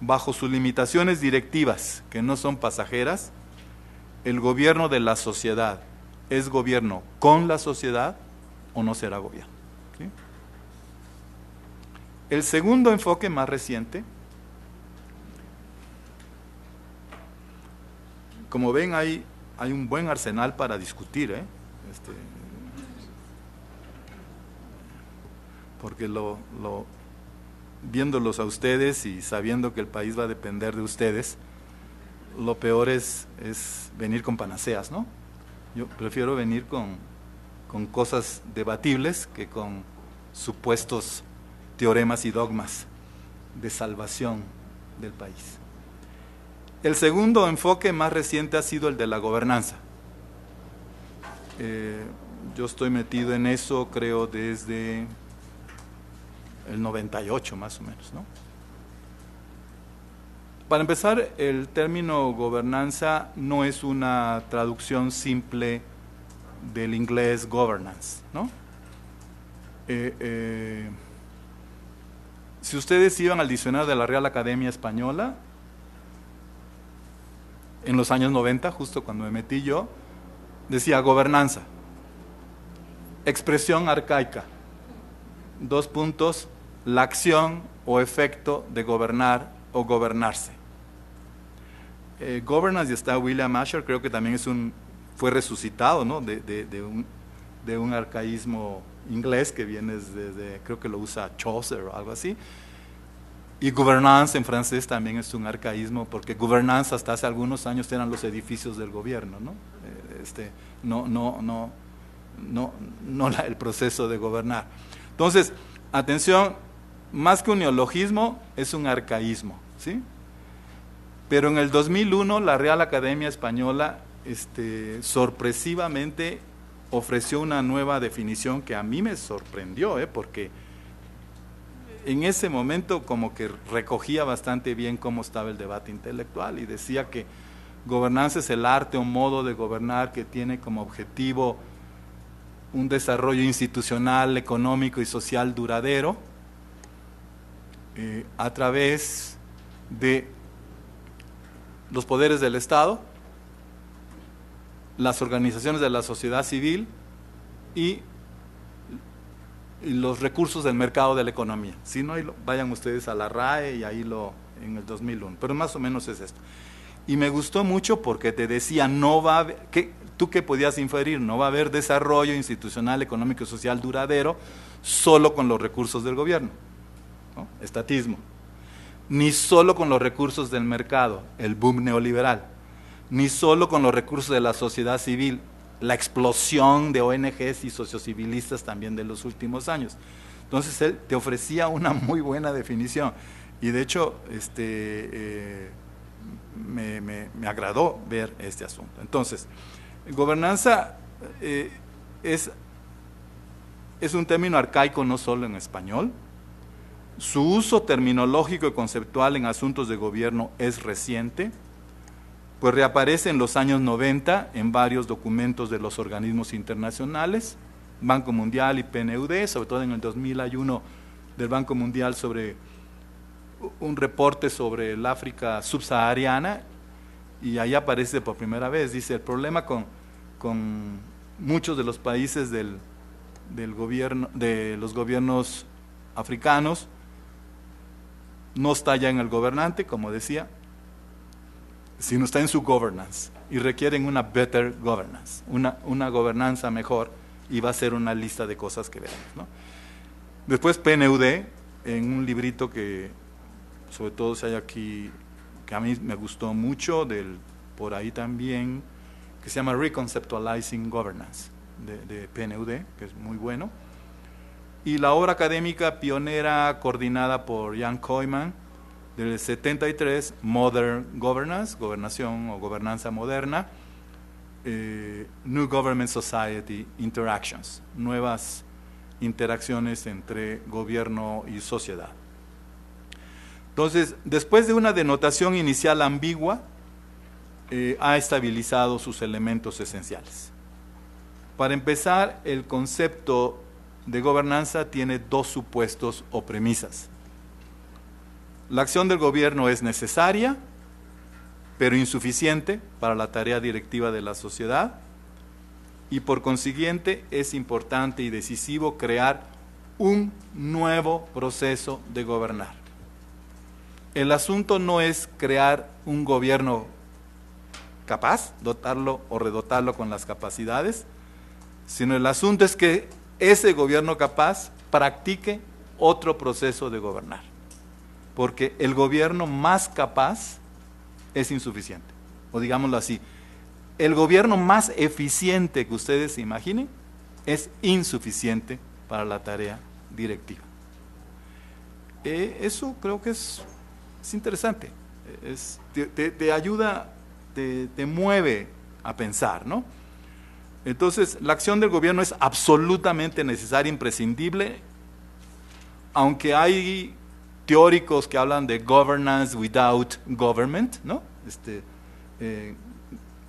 Bajo sus limitaciones directivas, que no son pasajeras, ¿el gobierno de la sociedad es gobierno con la sociedad o no será gobierno? ¿Sí? El segundo enfoque más reciente, como ven, hay un buen arsenal para discutir, porque viéndolos a ustedes y sabiendo que el país va a depender de ustedes, lo peor es venir con panaceas, ¿no? Yo prefiero venir con cosas debatibles que con supuestos teoremas y dogmas de salvación del país. El segundo enfoque más reciente ha sido el de la gobernanza. Yo estoy metido en eso, creo, desde el 98 más o menos, ¿no? Para empezar, el término gobernanza no es una traducción simple del inglés governance, ¿no? Si ustedes iban al diccionario de la Real Academia Española, en los años 90, justo cuando me metí yo, decía gobernanza, expresión arcaica, : la acción o efecto de gobernar o gobernarse. Governance, y está William Asher, creo que también fue resucitado, ¿no?, de un arcaísmo inglés que viene desde, creo que lo usa Chaucer o algo así. Y gouvernance en francés también es un arcaísmo, porque gouvernance hasta hace algunos años eran los edificios del gobierno, ¿no? El proceso de gobernar. Entonces, atención, más que un neologismo, es un arcaísmo, ¿sí? Pero en el 2001 la Real Academia Española sorpresivamente ofreció una nueva definición que a mí me sorprendió, porque en ese momento como que recogía bastante bien cómo estaba el debate intelectual y decía que gobernanza es el arte o modo de gobernar que tiene como objetivo un desarrollo institucional, económico y social duradero a través de los poderes del Estado, las organizaciones de la sociedad civil y los recursos del mercado de la economía. Si no, vayan ustedes a la RAE y ahí en el 2001, pero más o menos es esto. Y me gustó mucho porque te decía, no va a haber, ¿tú qué podías inferir? No va a haber desarrollo institucional, económico y social duradero solo con los recursos del gobierno, ¿no? Estatismo. Ni solo con los recursos del mercado, el boom neoliberal. Ni solo con los recursos de la sociedad civil, la explosión de ONGs y sociocivilistas también de los últimos años. Entonces él te ofrecía una muy buena definición y de hecho me agradó ver este asunto. Entonces, gobernanza es un término arcaico no solo en español. Su uso terminológico y conceptual en asuntos de gobierno es reciente, pues reaparece en los años 90 en varios documentos de los organismos internacionales, Banco Mundial y PNUD, sobre todo en el 2000 hay uno del Banco Mundial sobre un reporte sobre el África subsahariana, y ahí aparece por primera vez, dice, el problema con muchos de los países del gobierno, de los gobiernos africanos, no está ya en el gobernante, como decía, sino está en su governance, y requieren una better governance, una gobernanza mejor, y va a ser una lista de cosas que veremos, ¿no? Después PNUD, en un librito que sobre todo si hay aquí, que a mí me gustó mucho, por ahí también, que se llama Reconceptualizing Governance, de PNUD, que es muy bueno, y la obra académica pionera coordinada por Jan Koyman, del 73, Modern Governance, gobernación o gobernanza moderna, New Government Society Interactions, nuevas interacciones entre gobierno y sociedad. Entonces, después de una denotación inicial ambigua, ha estabilizado sus elementos esenciales. Para empezar, el concepto de gobernanza tiene dos supuestos o premisas. La acción del gobierno es necesaria, pero insuficiente para la tarea directiva de la sociedad, y por consiguiente es importante y decisivo crear un nuevo proceso de gobernar. El asunto no es crear un gobierno capaz, dotarlo o redotarlo con las capacidades, sino el asunto es que ese gobierno capaz practique otro proceso de gobernar. Porque el gobierno más capaz es insuficiente, o digámoslo así, el gobierno más eficiente que ustedes se imaginen es insuficiente para la tarea directiva. Eso creo que es interesante, te ayuda, te mueve a pensar, ¿no? Entonces, la acción del gobierno es absolutamente necesaria, imprescindible, aunque hay teóricos que hablan de governance without government, ¿no?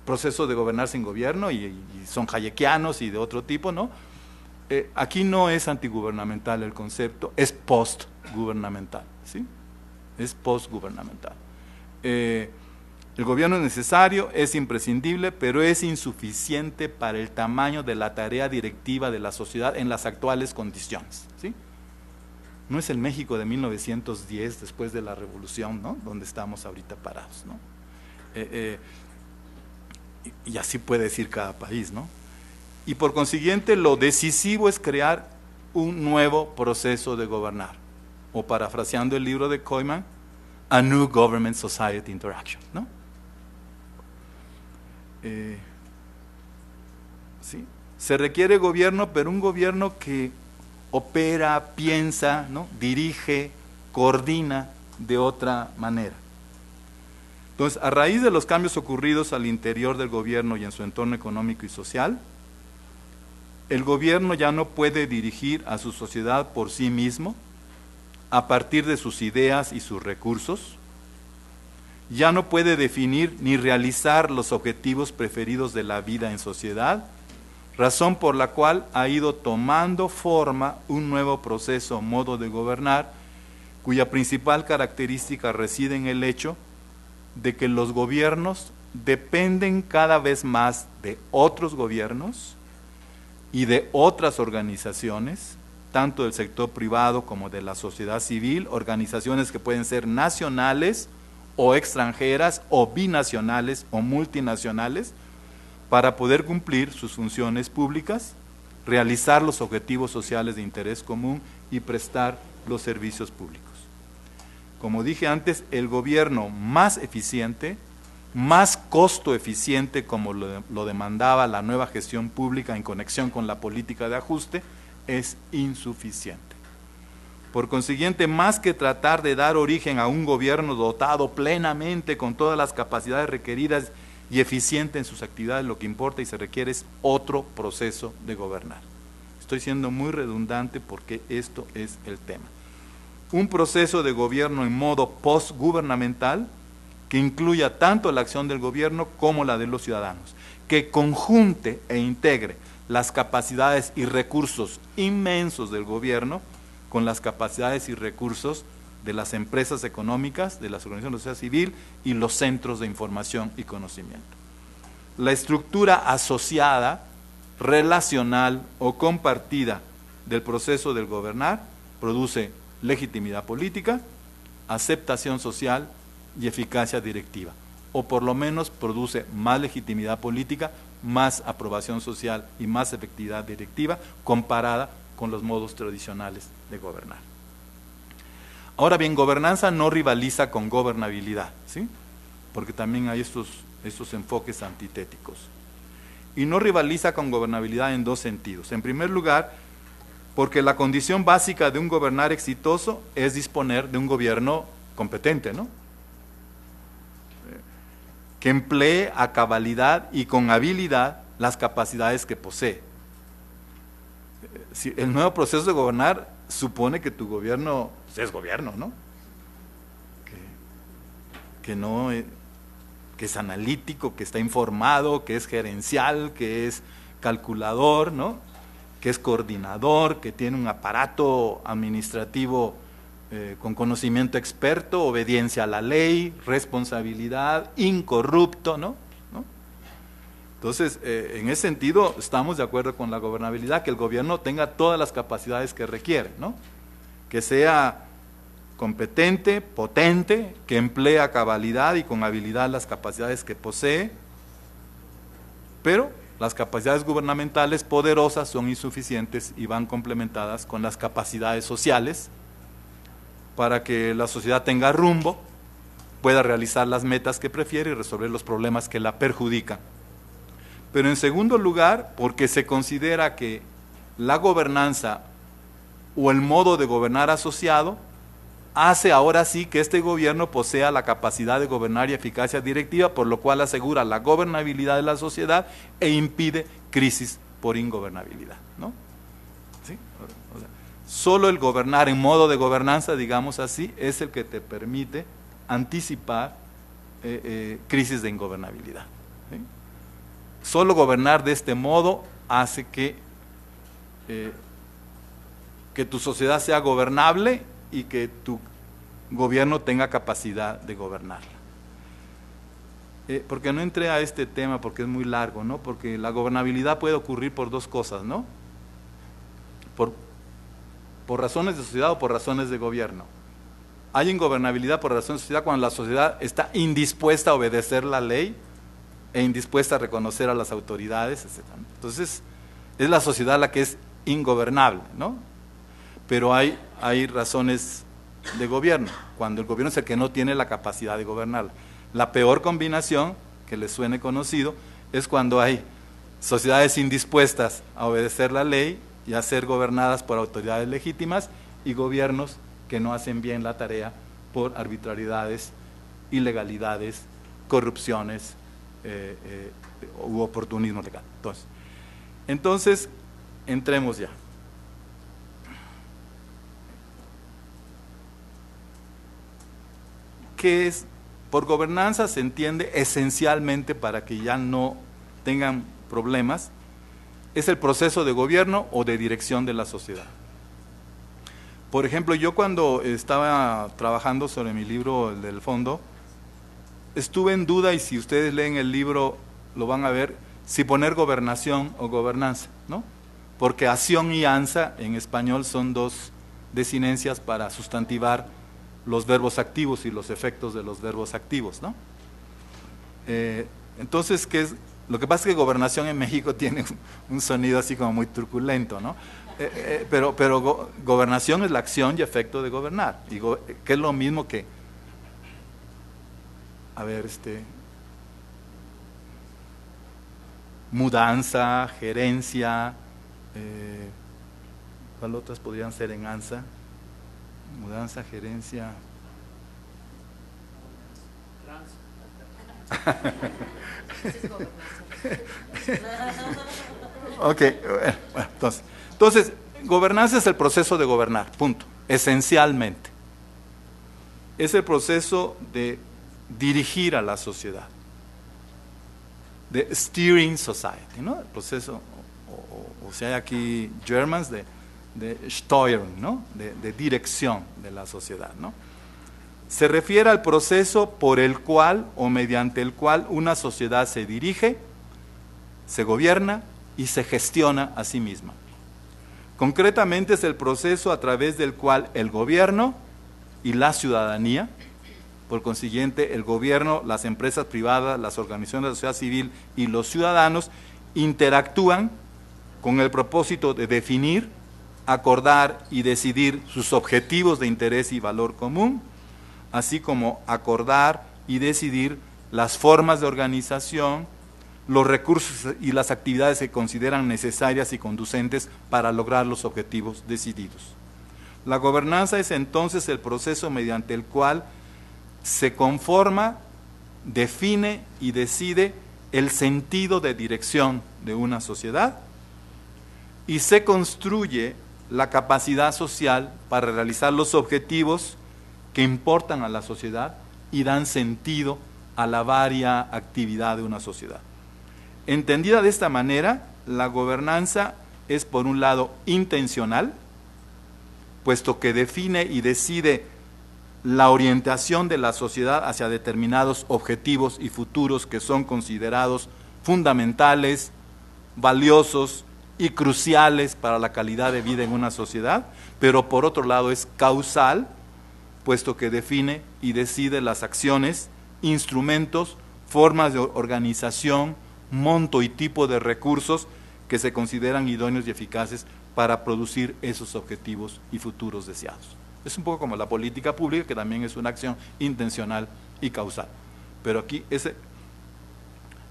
Proceso de gobernar sin gobierno, y son hayekianos y de otro tipo, ¿no? Aquí no es antigubernamental el concepto, es postgubernamental, ¿sí? Es postgubernamental. El gobierno es necesario, es imprescindible, pero es insuficiente para el tamaño de la tarea directiva de la sociedad en las actuales condiciones, ¿sí? No es el México de 1910, después de la revolución, ¿no? Donde estamos ahorita parados, ¿no? Y así puede decir cada país, ¿no? Y por consiguiente lo decisivo es crear un nuevo proceso de gobernar, o parafraseando el libro de Koyman, a New Government Society Interaction, ¿no? ¿Sí? Se requiere gobierno, pero un gobierno que opera, piensa, ¿no? Dirige, coordina de otra manera. Entonces, a raíz de los cambios ocurridos al interior del gobierno y en su entorno económico y social, el gobierno ya no puede dirigir a su sociedad por sí mismo, a partir de sus ideas y sus recursos, ya no puede definir ni realizar los objetivos preferidos de la vida en sociedad, razón por la cual ha ido tomando forma un nuevo proceso o modo de gobernar, cuya principal característica reside en el hecho de que los gobiernos dependen cada vez más de otros gobiernos y de otras organizaciones, tanto del sector privado como de la sociedad civil, organizaciones que pueden ser nacionales o extranjeras o binacionales o multinacionales, para poder cumplir sus funciones públicas, realizar los objetivos sociales de interés común y prestar los servicios públicos. Como dije antes, el gobierno más eficiente, más costo eficiente, como lo demandaba la nueva gestión pública en conexión con la política de ajuste, es insuficiente. Por consiguiente, más que tratar de dar origen a un gobierno dotado plenamente con todas las capacidades requeridas y eficiente en sus actividades, lo que importa y se requiere es otro proceso de gobernar. Estoy siendo muy redundante porque esto es el tema. Un proceso de gobierno en modo postgubernamental que incluya tanto la acción del gobierno como la de los ciudadanos, que conjunte e integre las capacidades y recursos inmensos del gobierno con las capacidades y recursos de las empresas económicas, de las organizaciones de la sociedad civil y los centros de información y conocimiento. La estructura asociada, relacional o compartida del proceso del gobernar produce legitimidad política, aceptación social y eficacia directiva, o por lo menos produce más legitimidad política, más aprobación social y más efectividad directiva comparada con los modos tradicionales de gobernar. Ahora bien, gobernanza no rivaliza con gobernabilidad, ¿sí? Porque también hay estos enfoques antitéticos. Y no rivaliza con gobernabilidad en dos sentidos. En primer lugar, porque la condición básica de un gobernar exitoso es disponer de un gobierno competente, ¿no? Que emplee a cabalidad y con habilidad las capacidades que posee. Si el nuevo proceso de gobernar supone que tu gobierno es gobierno, ¿no? Que es analítico, que está informado, que es gerencial, que es calculador, ¿no? Que es coordinador, que tiene un aparato administrativo con conocimiento experto, obediencia a la ley, responsabilidad, incorrupto, ¿no? Entonces, en ese sentido, estamos de acuerdo con la gobernabilidad, que el gobierno tenga todas las capacidades que requiere, ¿no? Que sea competente, potente, que emplee a cabalidad y con habilidad las capacidades que posee, pero las capacidades gubernamentales poderosas son insuficientes y van complementadas con las capacidades sociales para que la sociedad tenga rumbo, pueda realizar las metas que prefiere y resolver los problemas que la perjudican. Pero en segundo lugar, porque se considera que la gobernanza o el modo de gobernar asociado hace ahora sí que este gobierno posea la capacidad de gobernar y eficacia directiva, por lo cual asegura la gobernabilidad de la sociedad e impide crisis por ingobernabilidad, ¿no? ¿Sí? O sea, solo el gobernar en modo de gobernanza, digamos así, es el que te permite anticipar crisis de ingobernabilidad, ¿sí? Solo gobernar de este modo hace que tu sociedad sea gobernable y que tu gobierno tenga capacidad de gobernarla. Porque no entré a este tema porque es muy largo, ¿no? Porque la gobernabilidad puede ocurrir por dos cosas, ¿no? Por razones de sociedad o por razones de gobierno. Hay ingobernabilidad por razones de sociedad cuando la sociedad está indispuesta a obedecer la ley e indispuesta a reconocer a las autoridades, etc. Entonces, es la sociedad la que es ingobernable, ¿no? Pero hay razones de gobierno, cuando el gobierno es el que no tiene la capacidad de gobernar. La peor combinación, que les suene conocido, es cuando hay sociedades indispuestas a obedecer la ley y a ser gobernadas por autoridades legítimas y gobiernos que no hacen bien la tarea por arbitrariedades, ilegalidades corrupciones u oportunismo legal. Entonces, entremos ya. ¿Qué es? Por gobernanza se entiende esencialmente, para que ya no tengan problemas, es el proceso de gobierno o de dirección de la sociedad. Por ejemplo, yo cuando estaba trabajando sobre mi libro, el del fondo, estuve en duda, y si ustedes leen el libro lo van a ver, si poner gobernación o gobernanza, ¿no? Porque acción y anza en español son dos desinencias para sustantivar los verbos activos y los efectos de los verbos activos, ¿no? Entonces, ¿qué es? Lo que pasa es que gobernación en México tiene un sonido así como muy truculento, ¿no? Pero gobernación es la acción y efecto de gobernar, y que es lo mismo que, a ver, mudanza, gerencia, ¿cuál otras podrían ser en ANSA? Mudanza, gerencia. Ok, bueno, entonces, gobernanza es el proceso de gobernar, punto, esencialmente. Es el proceso de dirigir a la sociedad, de steering society, ¿no? El proceso, o sea, hay aquí Germans de Steuern, ¿no? De dirección de la sociedad, ¿no? Se refiere al proceso por el cual o mediante el cual una sociedad se dirige, se gobierna y se gestiona a sí misma. Concretamente es el proceso a través del cual el gobierno y la ciudadanía, por consiguiente el gobierno, las empresas privadas, las organizaciones de la sociedad civil y los ciudadanos interactúan con el propósito de definir, acordar y decidir sus objetivos de interés y valor común, así como acordar y decidir las formas de organización, los recursos y las actividades que consideran necesarias y conducentes para lograr los objetivos decididos. La gobernanza es entonces el proceso mediante el cual se conforma, define y decide el sentido de dirección de una sociedad y se construye la capacidad social para realizar los objetivos que importan a la sociedad y dan sentido a la varia actividad de una sociedad. Entendida de esta manera, la gobernanza es, por un lado, intencional, puesto que define y decide la orientación de la sociedad hacia determinados objetivos y futuros que son considerados fundamentales, valiosos y cruciales para la calidad de vida en una sociedad, pero por otro lado es causal, puesto que define y decide las acciones, instrumentos, formas de organización, monto y tipo de recursos que se consideran idóneos y eficaces para producir esos objetivos y futuros deseados. Es un poco como la política pública, que también es una acción intencional y causal. Pero aquí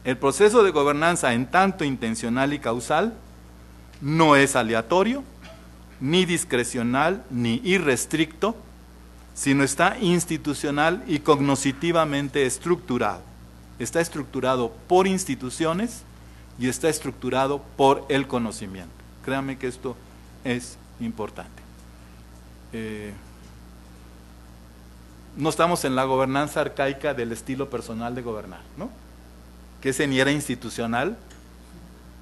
el proceso de gobernanza, en tanto intencional y causal, no es aleatorio, ni discrecional, ni irrestricto, sino está institucional y cognoscitivamente estructurado. Está estructurado por instituciones y está estructurado por el conocimiento. Créanme que esto es importante. No estamos en la gobernanza arcaica del estilo personal de gobernar, ¿no? Que ese ni era institucional,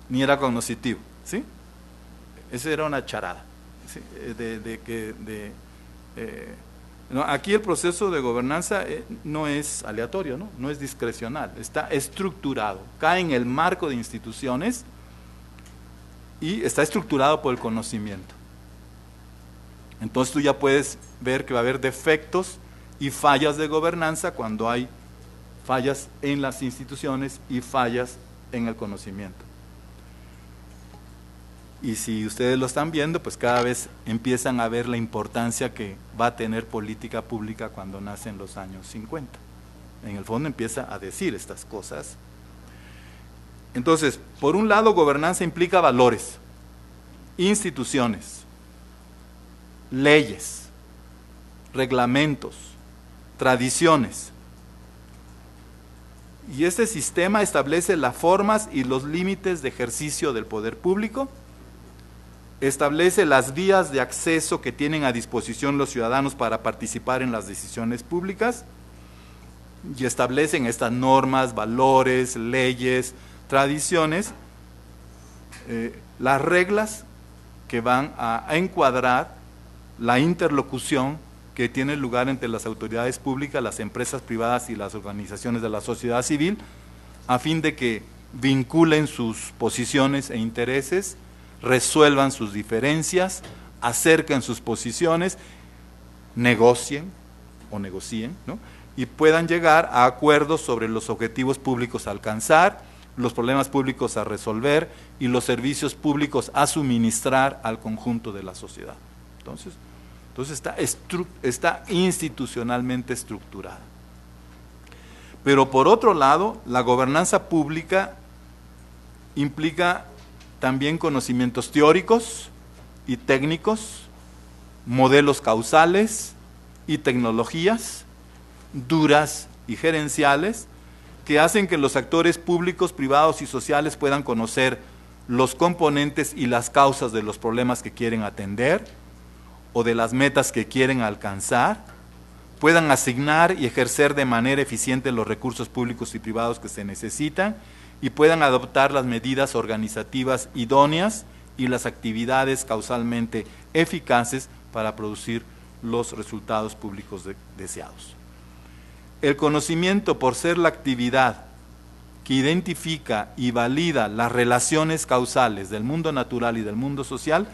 ni era cognoscitivo, ¿sí? Esa era una charada, ¿sí? No, aquí el proceso de gobernanza no es aleatorio, ¿no? No es discrecional, está estructurado, cae en el marco de instituciones y está estructurado por el conocimiento. Entonces tú ya puedes ver que va a haber defectos y fallas de gobernanza cuando hay fallas en las instituciones y fallas en el conocimiento. Y si ustedes lo están viendo, pues cada vez empiezan a ver la importancia que va a tener política pública cuando nace en los años 50. En el fondo empieza a decir estas cosas. Entonces, por un lado, gobernanza implica valores, instituciones, leyes, reglamentos, tradiciones. Y este sistema establece las formas y los límites de ejercicio del poder público, establece las vías de acceso que tienen a disposición los ciudadanos para participar en las decisiones públicas y establecen estas normas, valores, leyes, tradiciones, las reglas que van a encuadrar la interlocución que tiene lugar entre las autoridades públicas, las empresas privadas y las organizaciones de la sociedad civil, a fin de que vinculen sus posiciones e intereses, resuelvan sus diferencias, acerquen sus posiciones, negocien, ¿no? Y puedan llegar a acuerdos sobre los objetivos públicos a alcanzar, los problemas públicos a resolver y los servicios públicos a suministrar al conjunto de la sociedad. Entonces está institucionalmente estructurada. Pero por otro lado, la gobernanza pública implica también conocimientos teóricos y técnicos, modelos causales y tecnologías duras y gerenciales que hacen que los actores públicos, privados y sociales puedan conocer los componentes y las causas de los problemas que quieren atender o de las metas que quieren alcanzar, puedan asignar y ejercer de manera eficiente los recursos públicos y privados que se necesitan y puedan adoptar las medidas organizativas idóneas y las actividades causalmente eficaces para producir los resultados públicos deseados. El conocimiento, por ser la actividad que identifica y valida las relaciones causales del mundo natural y del mundo social,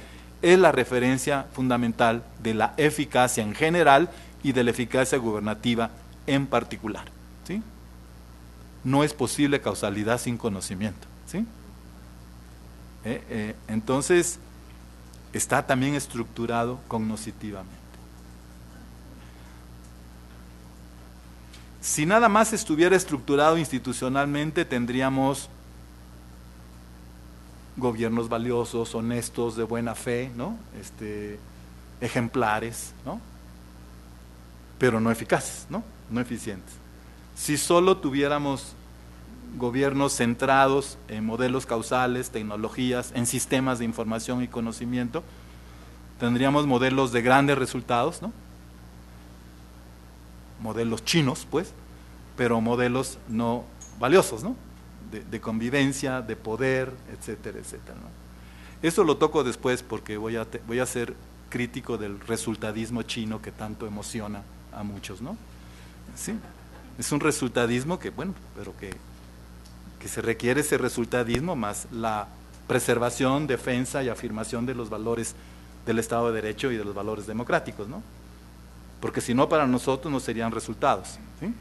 es la referencia fundamental de la eficacia en general y de la eficacia gubernativa en particular, ¿sí? No es posible causalidad sin conocimiento, ¿sí? Entonces, está también estructurado cognitivamente. Si nada más estuviera estructurado institucionalmente, tendríamos gobiernos valiosos, honestos, de buena fe, ¿no? Ejemplares, ¿no? Pero no eficaces, ¿no? No eficientes. Si solo tuviéramos gobiernos centrados en modelos causales, tecnologías, en sistemas de información y conocimiento, tendríamos modelos de grandes resultados, ¿no? Modelos chinos, pues, pero modelos no valiosos, ¿no? De convivencia, de poder, etcétera, etcétera, ¿no? Eso lo toco después porque voy a ser crítico del resultadismo chino que tanto emociona a muchos, ¿no? Sí, es un resultadismo que, bueno, pero que se requiere ese resultadismo más la preservación, defensa y afirmación de los valores del Estado de Derecho y de los valores democráticos, ¿no? Porque si no, para nosotros no serían resultados, ¿sí?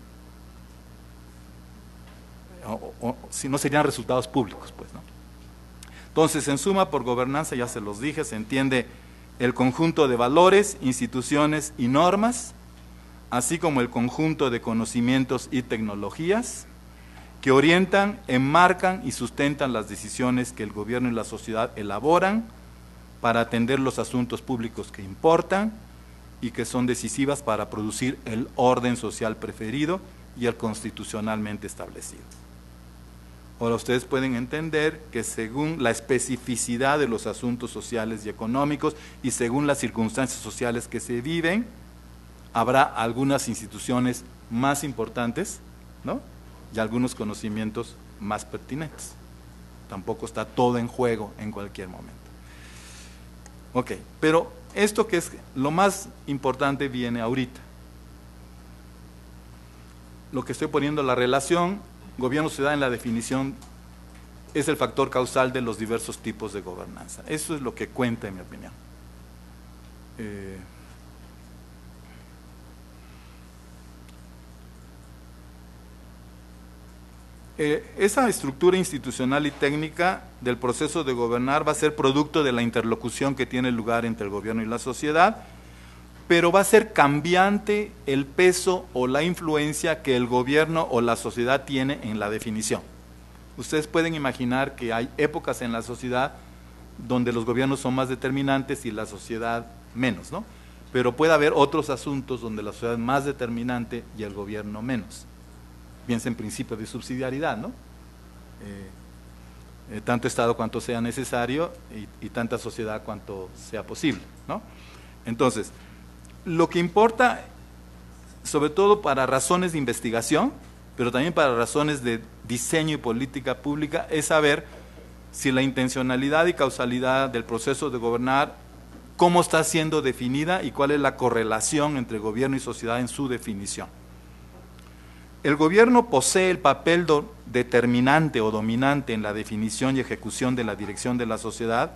O si no serían resultados públicos, pues, ¿no? Entonces, en suma, por gobernanza, ya se los dije, se entiende el conjunto de valores, instituciones y normas, así como el conjunto de conocimientos y tecnologías que orientan, enmarcan y sustentan las decisiones que el gobierno y la sociedad elaboran para atender los asuntos públicos que importan y que son decisivas para producir el orden social preferido y el constitucionalmente establecido. Ahora ustedes pueden entender que según la especificidad de los asuntos sociales y económicos y según las circunstancias sociales que se viven, habrá algunas instituciones más importantes, ¿no? Y algunos conocimientos más pertinentes. Tampoco está todo en juego en cualquier momento. Ok, pero esto que es lo más importante viene ahorita. Lo que estoy poniendo, la relación gobierno-ciudad en la definición es el factor causal de los diversos tipos de gobernanza. Eso es lo que cuenta en mi opinión. Esa estructura institucional y técnica del proceso de gobernar va a ser producto de la interlocución que tiene lugar entre el gobierno y la sociedad, pero va a ser cambiante el peso o la influencia que el gobierno o la sociedad tiene en la definición. Ustedes pueden imaginar que hay épocas en la sociedad donde los gobiernos son más determinantes y la sociedad menos, ¿no? Pero puede haber otros asuntos donde la sociedad es más determinante y el gobierno menos. piensa en principio de subsidiariedad, ¿no? Tanto Estado cuanto sea necesario y tanta sociedad cuanto sea posible, ¿no? Entonces, lo que importa, sobre todo para razones de investigación, pero también para razones de diseño y política pública, es saber si la intencionalidad y causalidad del proceso de gobernar, cómo está siendo definida y cuál es la correlación entre gobierno y sociedad en su definición. El gobierno posee el papel determinante o dominante en la definición y ejecución de la dirección de la sociedad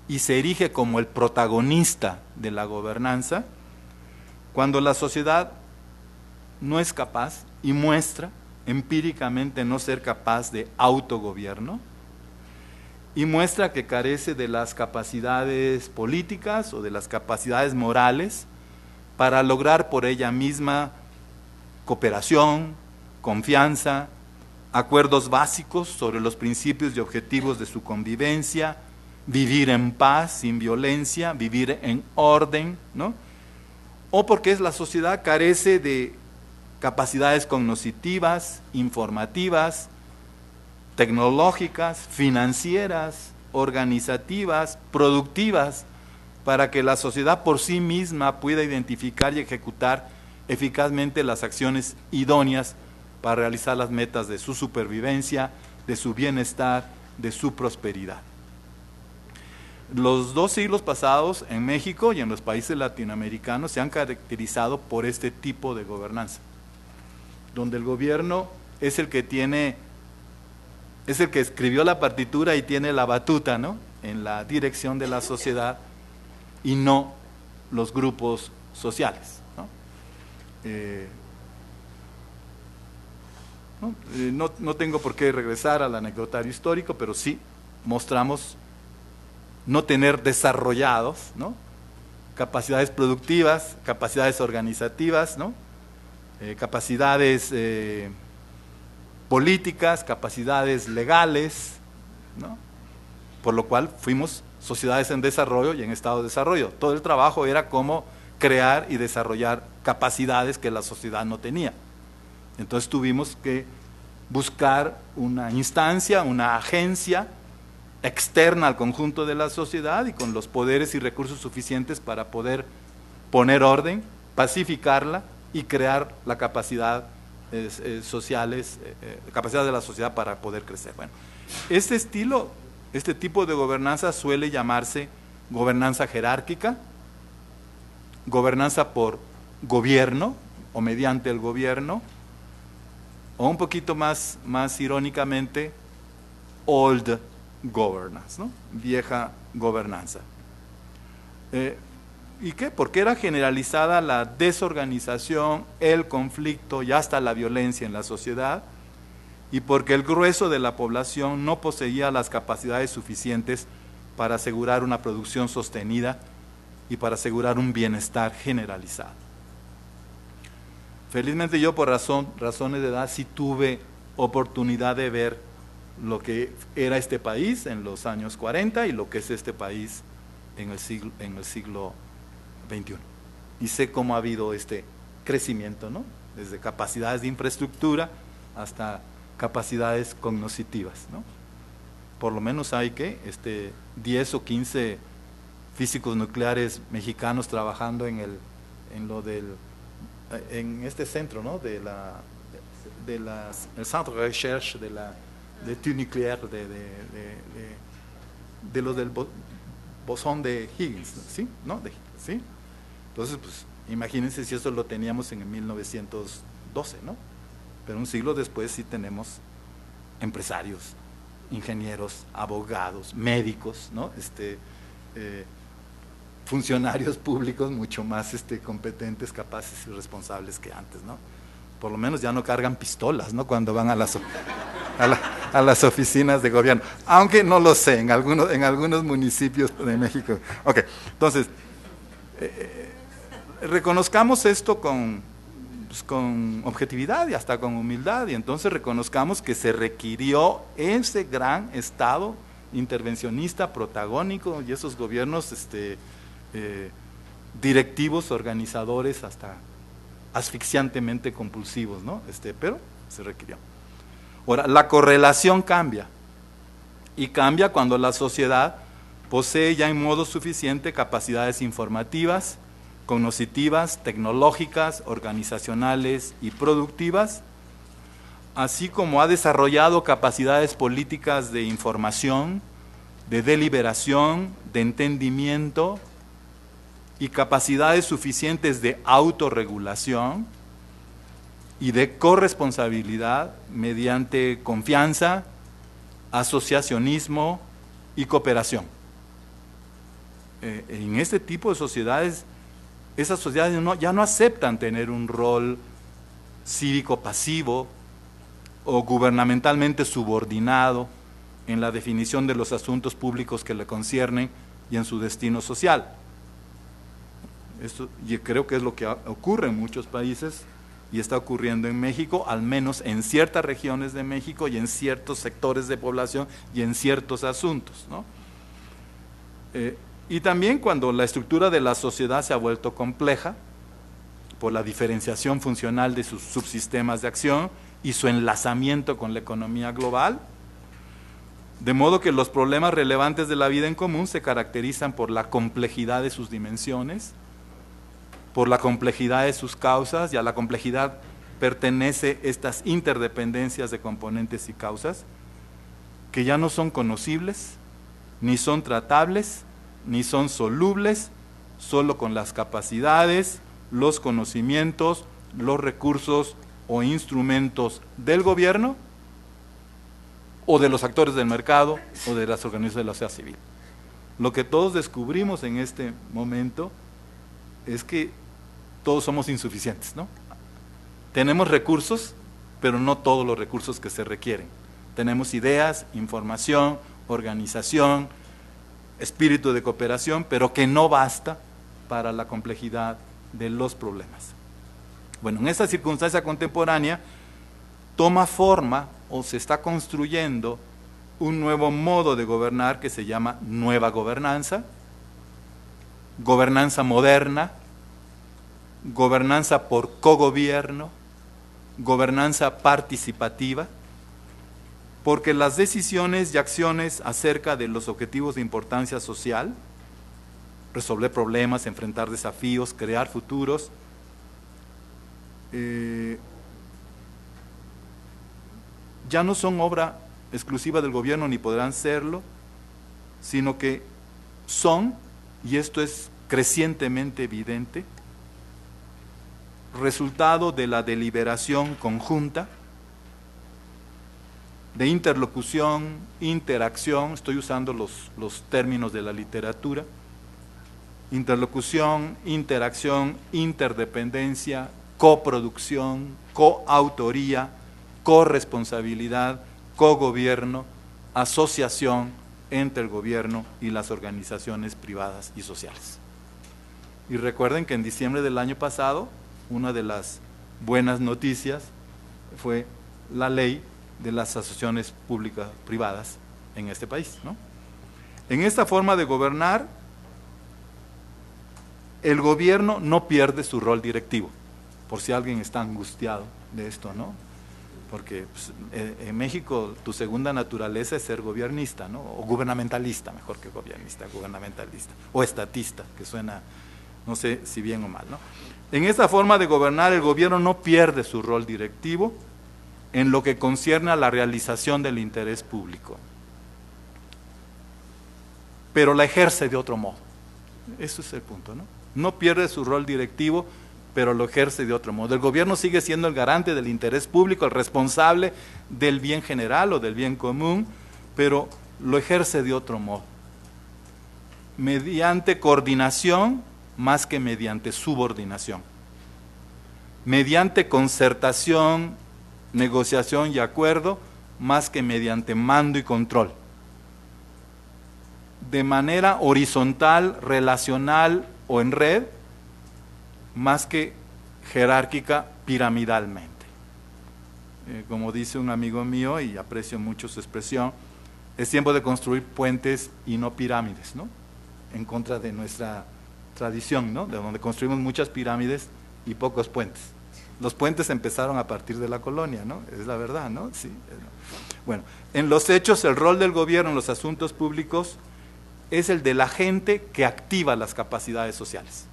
y se erige como el protagonista de la gobernanza cuando la sociedad no es capaz y muestra empíricamente no ser capaz de autogobierno y muestra que carece de las capacidades políticas o de las capacidades morales para lograr por ella misma cooperación, confianza, acuerdos básicos sobre los principios y objetivos de su convivencia, vivir en paz, sin violencia, vivir en orden, ¿no? O porque la sociedad carece de capacidades cognitivas, informativas, tecnológicas, financieras, organizativas, productivas, para que la sociedad por sí misma pueda identificar y ejecutar eficazmente las acciones idóneas para realizar las metas de su supervivencia, de su bienestar, de su prosperidad. Los 2 siglos pasados en México y en los países latinoamericanos se han caracterizado por este tipo de gobernanza, donde el gobierno es el que escribió la partitura y tiene la batuta, ¿no?, en la dirección de la sociedad y no los grupos sociales, ¿no? No tengo por qué regresar al anecdotario histórico, pero sí mostramos no tener desarrollados, ¿no?, capacidades productivas, capacidades organizativas, ¿no?, capacidades políticas, capacidades legales, ¿no?, por lo cual fuimos sociedades en desarrollo y en estado de desarrollo. Todo el trabajo era cómo crear y desarrollar capacidades que la sociedad no tenía. Entonces tuvimos que buscar una instancia, una agencia externa al conjunto de la sociedad y con los poderes y recursos suficientes para poder poner orden, pacificarla y crear la capacidad sociales, capacidad de la sociedad para poder crecer. Bueno, este tipo de gobernanza suele llamarse gobernanza jerárquica, gobernanza por gobierno o mediante el gobierno, o un poquito más irónicamente, old governance, ¿no?, vieja gobernanza. ¿Y qué? Porque era generalizada la desorganización, el conflicto y hasta la violencia en la sociedad, y porque el grueso de la población no poseía las capacidades suficientes para asegurar una producción sostenida y para asegurar un bienestar generalizado. Felizmente yo por razones de edad sí tuve oportunidad de ver lo que era este país en los años 40 y lo que es este país en el siglo XXI. Y sé cómo ha habido este crecimiento, ¿no?, desde capacidades de infraestructura hasta capacidades cognitivas, ¿no? Por lo menos hay 10 o 15 físicos nucleares mexicanos trabajando en este centro, ¿no?, el Centre de Recherche de l'étude nucléaire de los del bosón de Higgins, ¿sí? ¿No? ¿Sí? Entonces, pues, imagínense si eso lo teníamos en 1912, ¿no? Pero un siglo después sí tenemos empresarios, ingenieros, abogados, médicos, ¿no?, funcionarios públicos mucho más competentes, capaces y responsables que antes, ¿no? Por lo menos ya no cargan pistolas, ¿no?, cuando van a las oficinas de gobierno, aunque no lo sé, en algunos municipios de México. Ok, entonces, reconozcamos esto con objetividad y hasta con humildad, y entonces reconozcamos que se requirió ese gran Estado intervencionista, protagónico, y esos gobiernos directivos, organizadores, hasta asfixiantemente compulsivos, ¿no? Pero se requirió. Ahora, la correlación cambia, y cambia cuando la sociedad posee ya en modo suficiente capacidades informativas, cognitivas, tecnológicas, organizacionales y productivas, así como ha desarrollado capacidades políticas de información, de deliberación, de entendimiento y capacidades suficientes de autorregulación y de corresponsabilidad mediante confianza, asociacionismo y cooperación. En este tipo de sociedades, esas sociedades ya no aceptan tener un rol cívico pasivo o gubernamentalmente subordinado en la definición de los asuntos públicos que le conciernen y en su destino social. Esto yo creo que es lo que ocurre en muchos países y está ocurriendo en México, al menos en ciertas regiones de México y en ciertos sectores de población y en ciertos asuntos, ¿no? Y también cuando la estructura de la sociedad se ha vuelto compleja por la diferenciación funcional de sus subsistemas de acción y su enlazamiento con la economía global, de modo que los problemas relevantes de la vida en común se caracterizan por la complejidad de sus dimensiones, por la complejidad de sus causas, y a la complejidad pertenece estas interdependencias de componentes y causas, que ya no son conocibles, ni son tratables, ni son solubles, solo con las capacidades, los conocimientos, los recursos o instrumentos del gobierno, o de los actores del mercado, o de las organizaciones de la sociedad civil. Lo que todos descubrimos en este momento es que todos somos insuficientes, ¿no? Tenemos recursos, pero no todos los recursos que se requieren. Tenemos ideas, información, organización, espíritu de cooperación, pero que no basta para la complejidad de los problemas. Bueno, en esta circunstancia contemporánea toma forma o se está construyendo un nuevo modo de gobernar que se llama nueva gobernanza, gobernanza moderna, gobernanza por cogobierno, gobernanza participativa, porque las decisiones y acciones acerca de los objetivos de importancia social, resolver problemas, enfrentar desafíos, crear futuros, ya no son obra exclusiva del gobierno ni podrán serlo, sino que son, y esto es crecientemente evidente, resultado de la deliberación conjunta, de interlocución, interacción, estoy usando los términos de la literatura, interlocución, interacción, interdependencia, coproducción, coautoría, corresponsabilidad, cogobierno, asociación entre el gobierno y las organizaciones privadas y sociales. Y recuerden que en diciembre del año pasado, una de las buenas noticias fue la ley de las asociaciones públicas privadas en este país, ¿no? En esta forma de gobernar, el gobierno no pierde su rol directivo, por si alguien está angustiado de esto, ¿no? Porque pues, en México tu segunda naturaleza es ser gobernista, ¿no? O gubernamentalista, mejor que gobernista, gubernamentalista, o estatista, que suena, no sé si bien o mal, ¿no? En esta forma de gobernar, el gobierno no pierde su rol directivo en lo que concierne a la realización del interés público, pero la ejerce de otro modo. Eso es el punto, ¿no? No pierde su rol directivo, pero lo ejerce de otro modo. El gobierno sigue siendo el garante del interés público, el responsable del bien general o del bien común, pero lo ejerce de otro modo, mediante coordinación más que mediante subordinación, mediante concertación, negociación y acuerdo más que mediante mando y control, de manera horizontal, relacional o en red, más que jerárquica piramidalmente. Como dice un amigo mío, y aprecio mucho su expresión, es tiempo de construir puentes y no pirámides, ¿no? En contra de nuestra tradición, ¿no? De donde construimos muchas pirámides y pocos puentes. Los puentes empezaron a partir de la colonia, ¿no? Es la verdad, ¿no? Sí. Bueno, en los hechos, el rol del gobierno en los asuntos públicos es el de la gente que activa las capacidades sociales.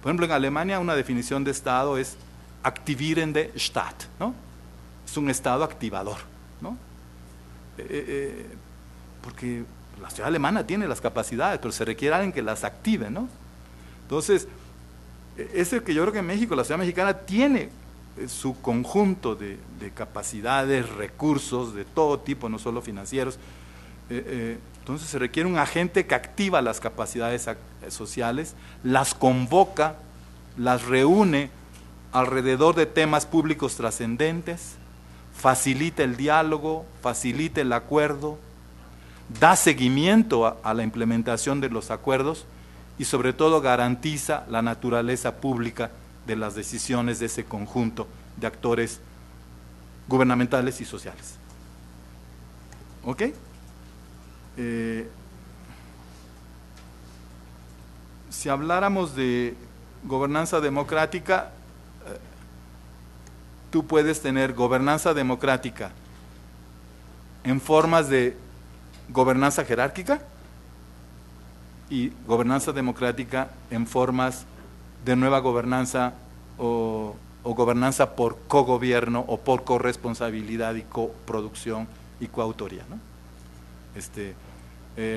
Por ejemplo, en Alemania una definición de Estado es aktivierende Staat, ¿no? Es un Estado activador, ¿no? Porque la sociedad alemana tiene las capacidades, pero se requiere alguien que las active, ¿no? Entonces, ese que yo creo que en México, la sociedad mexicana tiene su conjunto de capacidades, recursos de todo tipo, no solo financieros. Entonces se requiere un agente que activa las capacidades sociales, las convoca, las reúne alrededor de temas públicos trascendentes, facilita el diálogo, facilita el acuerdo, da seguimiento a la implementación de los acuerdos y sobre todo garantiza la naturaleza pública de las decisiones de ese conjunto de actores gubernamentales y sociales. ¿Ok? Si habláramos de gobernanza democrática, tú puedes tener gobernanza democrática en formas de gobernanza jerárquica y gobernanza democrática en formas de nueva gobernanza o gobernanza por cogobierno o por corresponsabilidad y coproducción y coautoría, ¿no?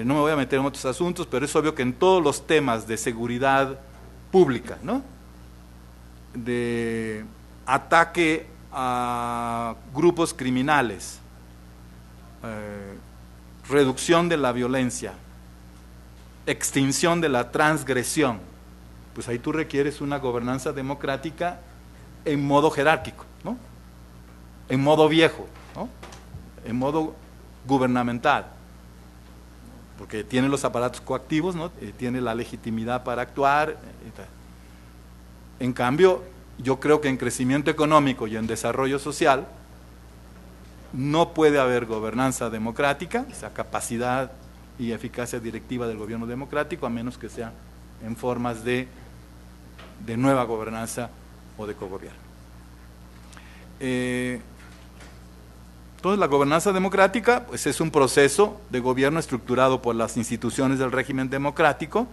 No me voy a meter en otros asuntos, pero es obvio que en todos los temas de seguridad pública, ¿no? De ataque a grupos criminales, reducción de la violencia, extinción de la transgresión, pues ahí tú requieres una gobernanza democrática en modo jerárquico, ¿no? En modo viejo, ¿no? En modo gubernamental, porque tiene los aparatos coactivos, ¿no? Tiene la legitimidad para actuar. En cambio, yo creo que en crecimiento económico y en desarrollo social no puede haber gobernanza democrática, esa capacidad y eficacia directiva del gobierno democrático, a menos que sea en formas de nueva gobernanza o de cogobierno. Entonces, la gobernanza democrática pues, es un proceso de gobierno estructurado por las instituciones del régimen democrático,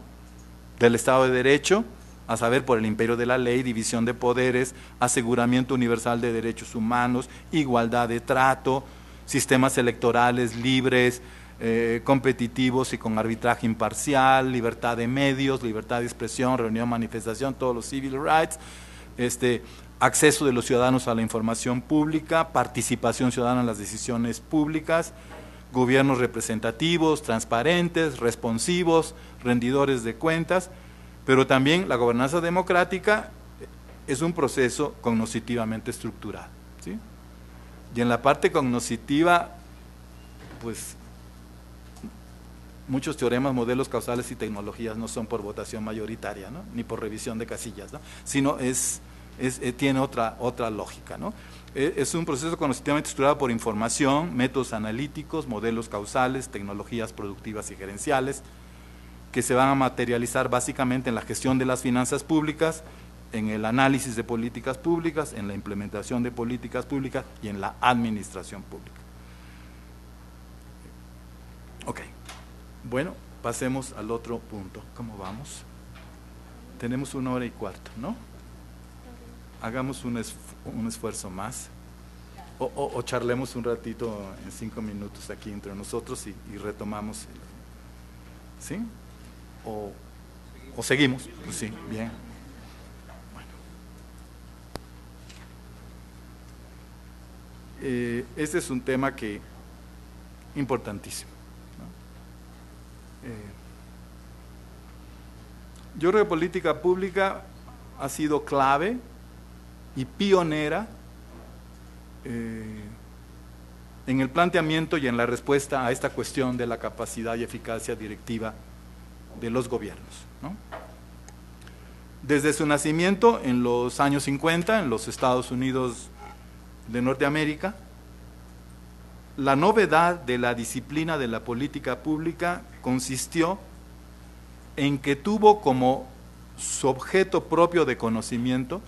del Estado de Derecho, a saber, por el imperio de la ley, división de poderes, aseguramiento universal de derechos humanos, igualdad de trato, sistemas electorales libres, competitivos y con arbitraje imparcial, libertad de medios, libertad de expresión, reunión, manifestación, todos los civil rights, acceso de los ciudadanos a la información pública, participación ciudadana en las decisiones públicas, gobiernos representativos, transparentes, responsivos, rendidores de cuentas, pero también la gobernanza democrática es un proceso cognitivamente estructurado, ¿sí? Y en la parte cognitiva, pues muchos teoremas, modelos causales y tecnologías no son por votación mayoritaria, ¿no? Ni por revisión de casillas, ¿no? Sino tiene otra lógica, ¿no? Es un proceso cognitivamente estructurado por información, métodos analíticos, modelos causales, tecnologías productivas y gerenciales, que se van a materializar básicamente en la gestión de las finanzas públicas, en el análisis de políticas públicas, en la implementación de políticas públicas y en la administración pública. Ok, bueno, pasemos al otro punto. ¿Cómo vamos? Tenemos 1:15, ¿no? Hagamos un esfuerzo más o charlemos un ratito en 5 minutos aquí entre nosotros y retomamos, ¿sí? O seguimos, pues sí, bien. Bueno. Este es un tema importantísimo, ¿no? Yo creo que política pública ha sido clave y pionera en el planteamiento y en la respuesta a esta cuestión de la capacidad y eficacia directiva de los gobiernos, ¿no? Desde su nacimiento en los años 50 en los Estados Unidos de Norteamérica, la novedad de la disciplina de la política pública consistió en que tuvo como su objeto propio de conocimiento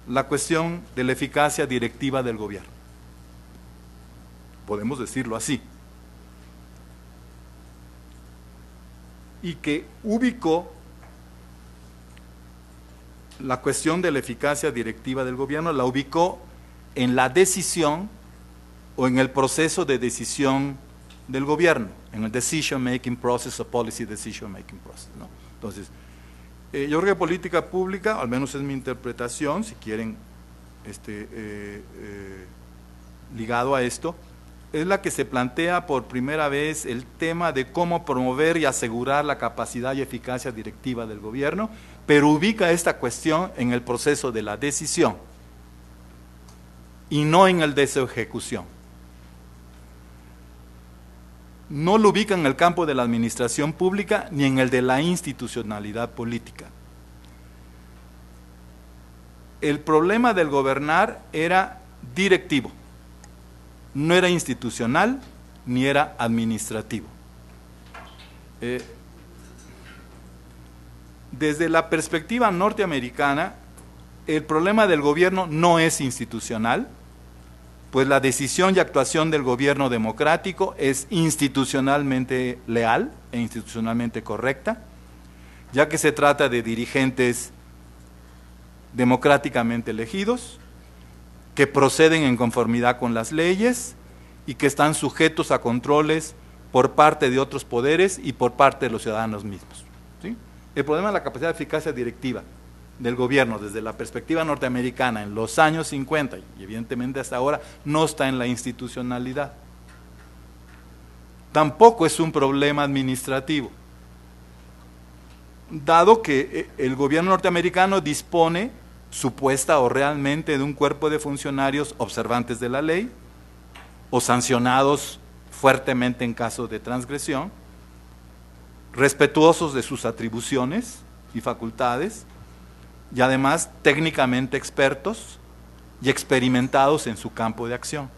la cuestión de la eficacia directiva del gobierno. Podemos decirlo así. Y que ubicó la cuestión de la eficacia directiva del gobierno, la ubicó en la decisión o en el proceso de decisión del gobierno, en el decision making process o policy decision making process, ¿no? Entonces, yo creo que política pública, al menos es mi interpretación, si quieren, ligado a esto, es la que se plantea por primera vez el tema de cómo promover y asegurar la capacidad y eficacia directiva del gobierno, pero ubica esta cuestión en el proceso de la decisión y no en el de su ejecución. No lo ubica en el campo de la administración pública ni en el de la institucionalidad política. El problema del gobernar era directivo, no era institucional ni era administrativo. Desde la perspectiva norteamericana, el problema del gobierno no es institucional, pues la decisión y actuación del gobierno democrático es institucionalmente leal e institucionalmente correcta, ya que se trata de dirigentes democráticamente elegidos, que proceden en conformidad con las leyes y que están sujetos a controles por parte de otros poderes y por parte de los ciudadanos mismos, ¿sí? El problema de la capacidad de eficacia directiva del gobierno desde la perspectiva norteamericana en los años 50 y evidentemente hasta ahora no está en la institucionalidad. Tampoco es un problema administrativo, dado que el gobierno norteamericano dispone supuesta o realmente de un cuerpo de funcionarios observantes de la ley o sancionados fuertemente en caso de transgresión, respetuosos de sus atribuciones y facultades, y además técnicamente expertos y experimentados en su campo de acción.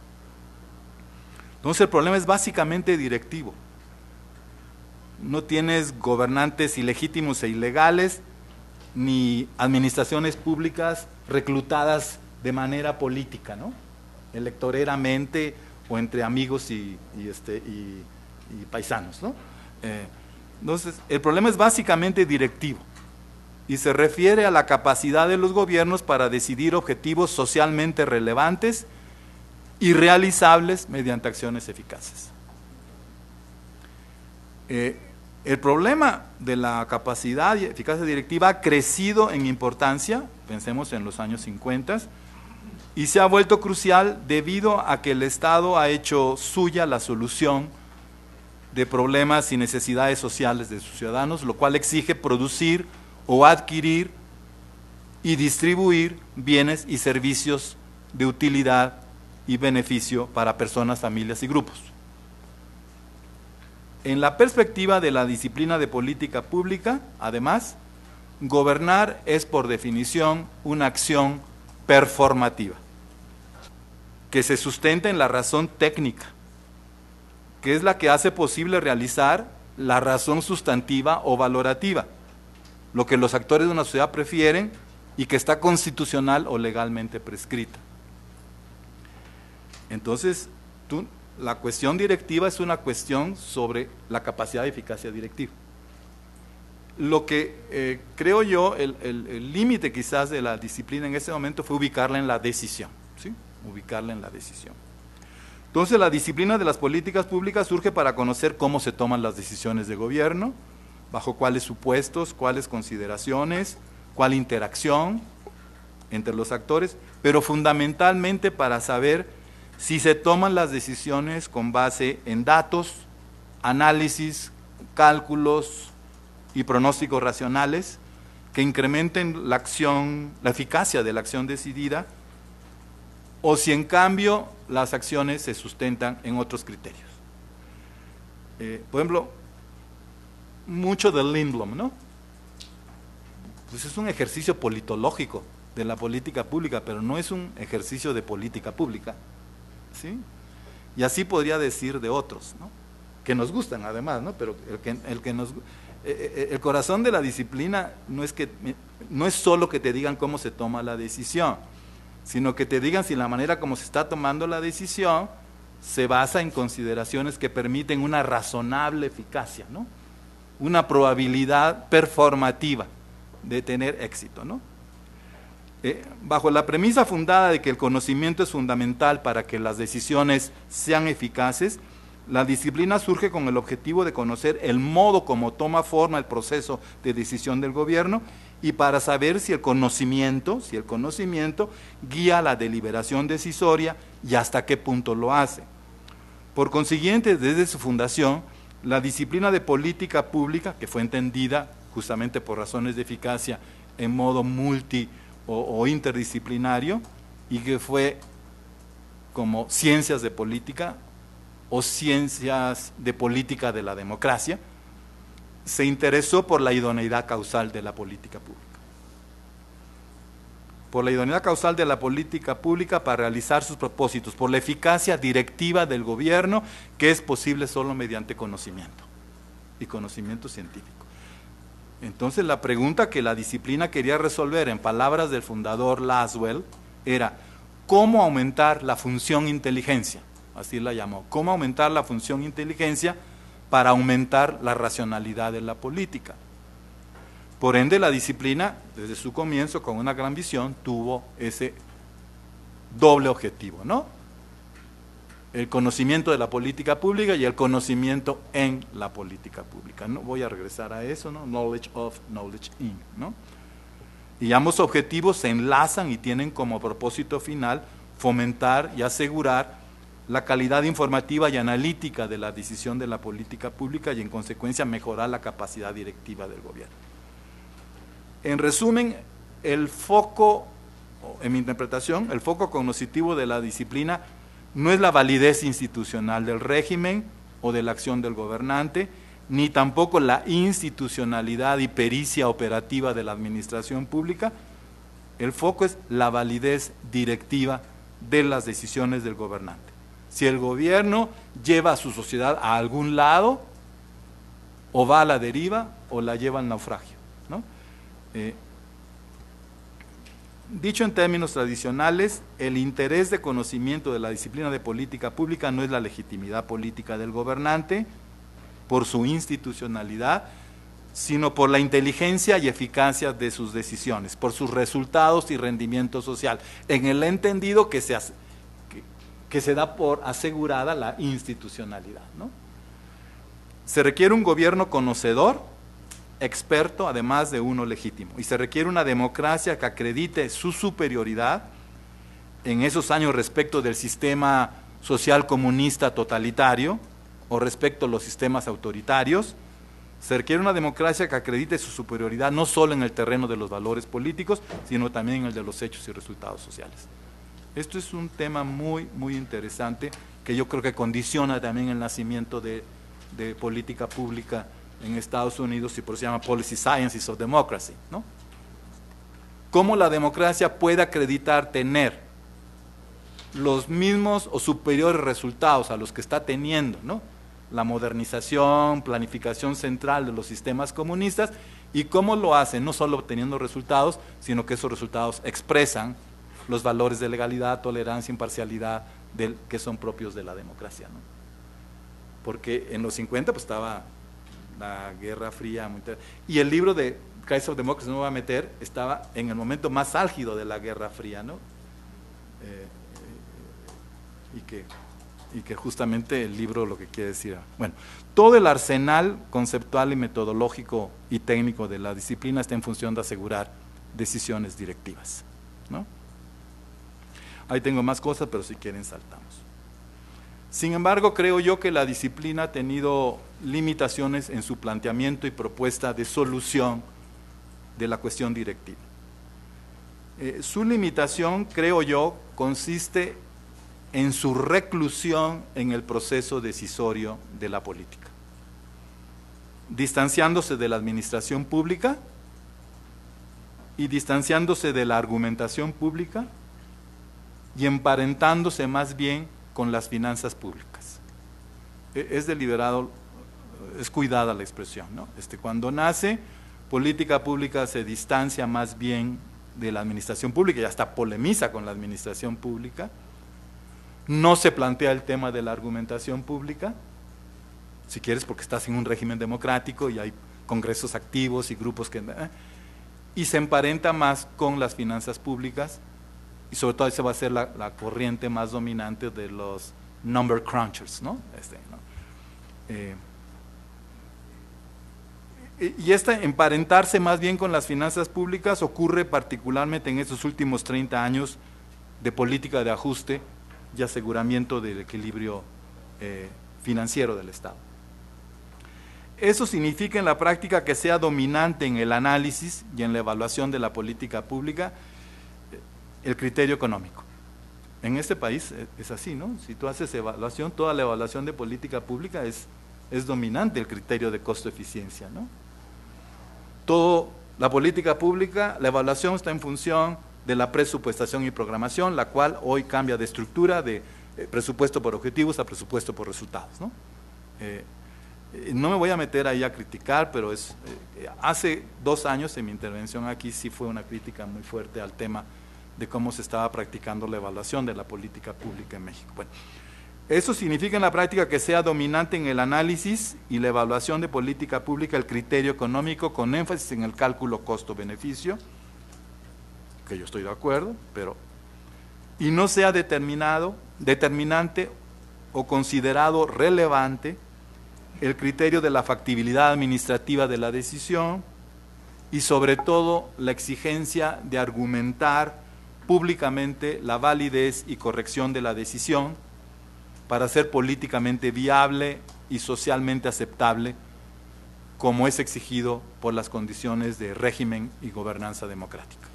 Entonces el problema es básicamente directivo. No tienes gobernantes ilegítimos e ilegales, ni administraciones públicas reclutadas de manera política, ¿no? Electoreramente o entre amigos y paisanos, ¿no? Entonces, el problema es básicamente directivo y se refiere a la capacidad de los gobiernos para decidir objetivos socialmente relevantes y realizables mediante acciones eficaces. El problema de la capacidad y eficacia directiva ha crecido en importancia, pensemos en los años 50, y se ha vuelto crucial debido a que el Estado ha hecho suya la solución de problemas y necesidades sociales de sus ciudadanos, lo cual exige producir o adquirir y distribuir bienes y servicios de utilidad y beneficio para personas, familias y grupos. En la perspectiva de la disciplina de política pública, además, gobernar es por definición una acción performativa, que se sustenta en la razón técnica, que es la que hace posible realizar la razón sustantiva o valorativa, lo que los actores de una sociedad prefieren y que está constitucional o legalmente prescrita. Entonces, la cuestión directiva es una cuestión sobre la capacidad de eficacia directiva. Lo que creo yo, el límite quizás de la disciplina en ese momento fue ubicarla en la decisión, ¿sí? Ubicarla en la decisión. Entonces la disciplina de las políticas públicas surge para conocer cómo se toman las decisiones de gobierno, bajo cuáles supuestos, cuáles consideraciones, cuál interacción entre los actores, pero fundamentalmente para saber si se toman las decisiones con base en datos, análisis, cálculos y pronósticos racionales que incrementen la acción, la eficacia de la acción decidida, o si en cambio las acciones se sustentan en otros criterios. Por ejemplo, mucho de Lindblom, ¿no? Pues es un ejercicio politológico de la política pública, pero no es un ejercicio de política pública, ¿sí? Y así podría decir de otros, ¿no? Que nos gustan además, ¿no? Pero el corazón de la disciplina no es solo que te digan cómo se toma la decisión, sino que te digan si la manera como se está tomando la decisión se basa en consideraciones que permiten una razonable eficacia, ¿no? Una probabilidad performativa de tener éxito, ¿no? Bajo la premisa fundada de que el conocimiento es fundamental para que las decisiones sean eficaces, la disciplina surge con el objetivo de conocer el modo como toma forma el proceso de decisión del gobierno y para saber si el conocimiento guía la deliberación decisoria y hasta qué punto lo hace. Por consiguiente, desde su fundación, la disciplina de política pública, que fue entendida justamente por razones de eficacia en modo multi o interdisciplinario, y que fue como ciencias de política o ciencias de política de la democracia, se interesó por la idoneidad causal de la política pública. Por la idoneidad causal de la política pública para realizar sus propósitos, por la eficacia directiva del gobierno, que es posible solo mediante conocimiento, y conocimiento científico. Entonces la pregunta que la disciplina quería resolver, en palabras del fundador Laswell, era ¿cómo aumentar la función inteligencia? Así la llamó, ¿cómo aumentar la función inteligencia para aumentar la racionalidad de la política? Por ende, la disciplina, desde su comienzo, con una gran visión, tuvo ese doble objetivo, ¿no? El conocimiento de la política pública y el conocimiento en la política pública. No voy a regresar a eso, ¿no? Knowledge of, knowledge in, ¿no? Y ambos objetivos se enlazan y tienen como propósito final fomentar y asegurar la calidad informativa y analítica de la decisión de la política pública y en consecuencia mejorar la capacidad directiva del gobierno. En resumen, el foco, en mi interpretación, el foco cognoscitivo de la disciplina no es la validez institucional del régimen o de la acción del gobernante, ni tampoco la institucionalidad y pericia operativa de la administración pública. El foco es la validez directiva de las decisiones del gobernante. Si el gobierno lleva a su sociedad a algún lado, o va a la deriva, o la lleva al naufragio, ¿no? Dicho en términos tradicionales, el interés de conocimiento de la disciplina de política pública no es la legitimidad política del gobernante por su institucionalidad, sino por la inteligencia y eficacia de sus decisiones, por sus resultados y rendimiento social, en el entendido que se da por asegurada la institucionalidad, ¿no? Se requiere un gobierno conocedor, experto, además de uno legítimo, y se requiere una democracia que acredite su superioridad en esos años respecto del sistema social comunista totalitario o respecto a los sistemas autoritarios. Se requiere una democracia que acredite su superioridad no solo en el terreno de los valores políticos, sino también en el de los hechos y resultados sociales. Esto es un tema muy, muy interesante que yo creo que condiciona también el nacimiento de política pública en Estados Unidos, y por eso se llama Policy Sciences of Democracy, ¿no? Cómo la democracia puede acreditar tener los mismos o superiores resultados a los que está teniendo, ¿no?, la modernización, planificación central de los sistemas comunistas, y cómo lo hace, no solo obteniendo resultados, sino que esos resultados expresan los valores de legalidad, tolerancia, imparcialidad, que son propios de la democracia, ¿no? Porque en los 50 pues estaba la Guerra Fría, y el libro de Crisis of Democracy, no me voy a meter, estaba en el momento más álgido de la Guerra Fría, ¿no? Y que justamente el libro lo que quiere decir, bueno, todo el arsenal conceptual y metodológico y técnico de la disciplina está en función de asegurar decisiones directivas, ¿no? Ahí tengo más cosas, pero si quieren saltamos. Sin embargo, creo yo que la disciplina ha tenido limitaciones en su planteamiento y propuesta de solución de la cuestión directiva. Su limitación, creo yo, consiste en su reclusión en el proceso decisorio de la política, distanciándose de la administración pública y distanciándose de la argumentación pública y emparentándose más bien con las finanzas públicas. Es deliberado, es cuidada la expresión, ¿no? Cuando nace, política pública se distancia más bien de la administración pública y hasta polemiza con la administración pública. No se plantea el tema de la argumentación pública, si quieres porque estás en un régimen democrático y hay congresos activos y grupos que... y se emparenta más con las finanzas públicas y sobre todo esa va a ser la corriente más dominante de los number crunchers, ¿no? Y emparentarse más bien con las finanzas públicas ocurre particularmente en estos últimos 30 años de política de ajuste y aseguramiento del equilibrio financiero del Estado. Eso significa en la práctica que sea dominante en el análisis y en la evaluación de la política pública el criterio económico. En este país es así, ¿no? Si tú haces evaluación, toda la evaluación de política pública es dominante el criterio de costo-eficiencia, ¿no? La política pública, la evaluación está en función de la presupuestación y programación, la cual hoy cambia de estructura de presupuesto por objetivos a presupuesto por resultados, ¿no? No me voy a meter ahí a criticar, pero hace 2 años en mi intervención aquí sí fue una crítica muy fuerte al tema de cómo se estaba practicando la evaluación de la política pública en México. Bueno, eso significa en la práctica que sea dominante en el análisis y la evaluación de política pública el criterio económico con énfasis en el cálculo costo-beneficio, que yo estoy de acuerdo, y no sea determinante o considerado relevante el criterio de la factibilidad administrativa de la decisión y sobre todo la exigencia de argumentar públicamente la validez y corrección de la decisión para ser políticamente viable y socialmente aceptable como es exigido por las condiciones de régimen y gobernanza democrática.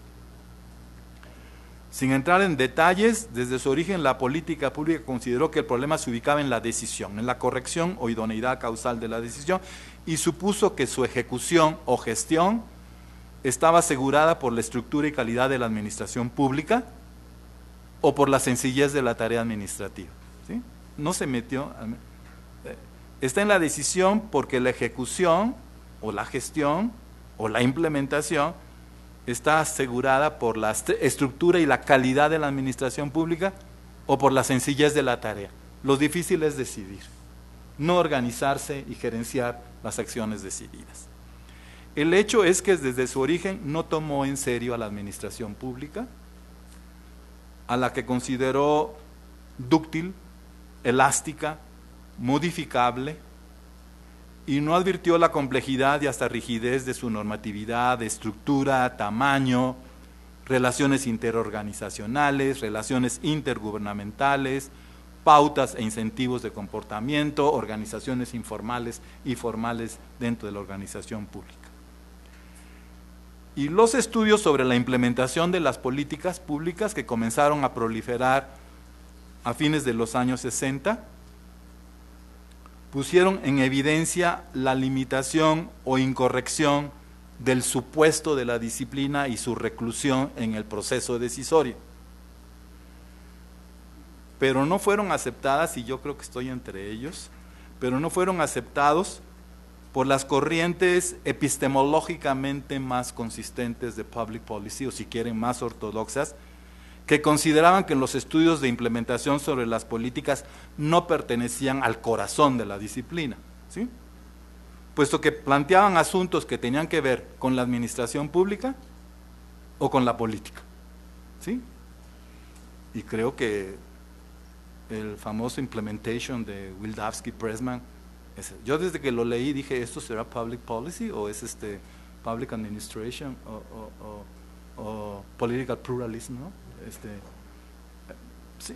Sin entrar en detalles, desde su origen la política pública consideró que el problema se ubicaba en la decisión, en la corrección o idoneidad causal de la decisión y supuso que su ejecución o gestión estaba asegurada por la estructura y calidad de la administración pública o por la sencillez de la tarea administrativa, ¿sí? No se metió, está en la decisión porque la ejecución o la gestión o la implementación está asegurada por la estructura y la calidad de la administración pública o por la sencillez de la tarea. Lo difícil es decidir, no organizarse y gerenciar las acciones decididas. El hecho es que desde su origen no tomó en serio a la administración pública, a la que consideró dúctil, elástica, modificable, y no advirtió la complejidad y hasta rigidez de su normatividad, estructura, tamaño, relaciones interorganizacionales, relaciones intergubernamentales, pautas e incentivos de comportamiento, organizaciones informales y formales dentro de la organización pública. Y los estudios sobre la implementación de las políticas públicas que comenzaron a proliferar a fines de los años 60, pusieron en evidencia la limitación o incorrección del supuesto de la disciplina y su reclusión en el proceso decisorio. Pero no fueron aceptadas, y yo creo que estoy entre ellos, pero no fueron aceptados por las corrientes epistemológicamente más consistentes de public policy, o si quieren más ortodoxas, que consideraban que los estudios de implementación sobre las políticas no pertenecían al corazón de la disciplina, ¿sí? Puesto que planteaban asuntos que tenían que ver con la administración pública o con la política, ¿sí? Y creo que el famoso implementation de Wildavsky-Pressman, yo desde que lo leí dije, ¿esto será public policy o es public administration o political pluralism, ¿no? Sí.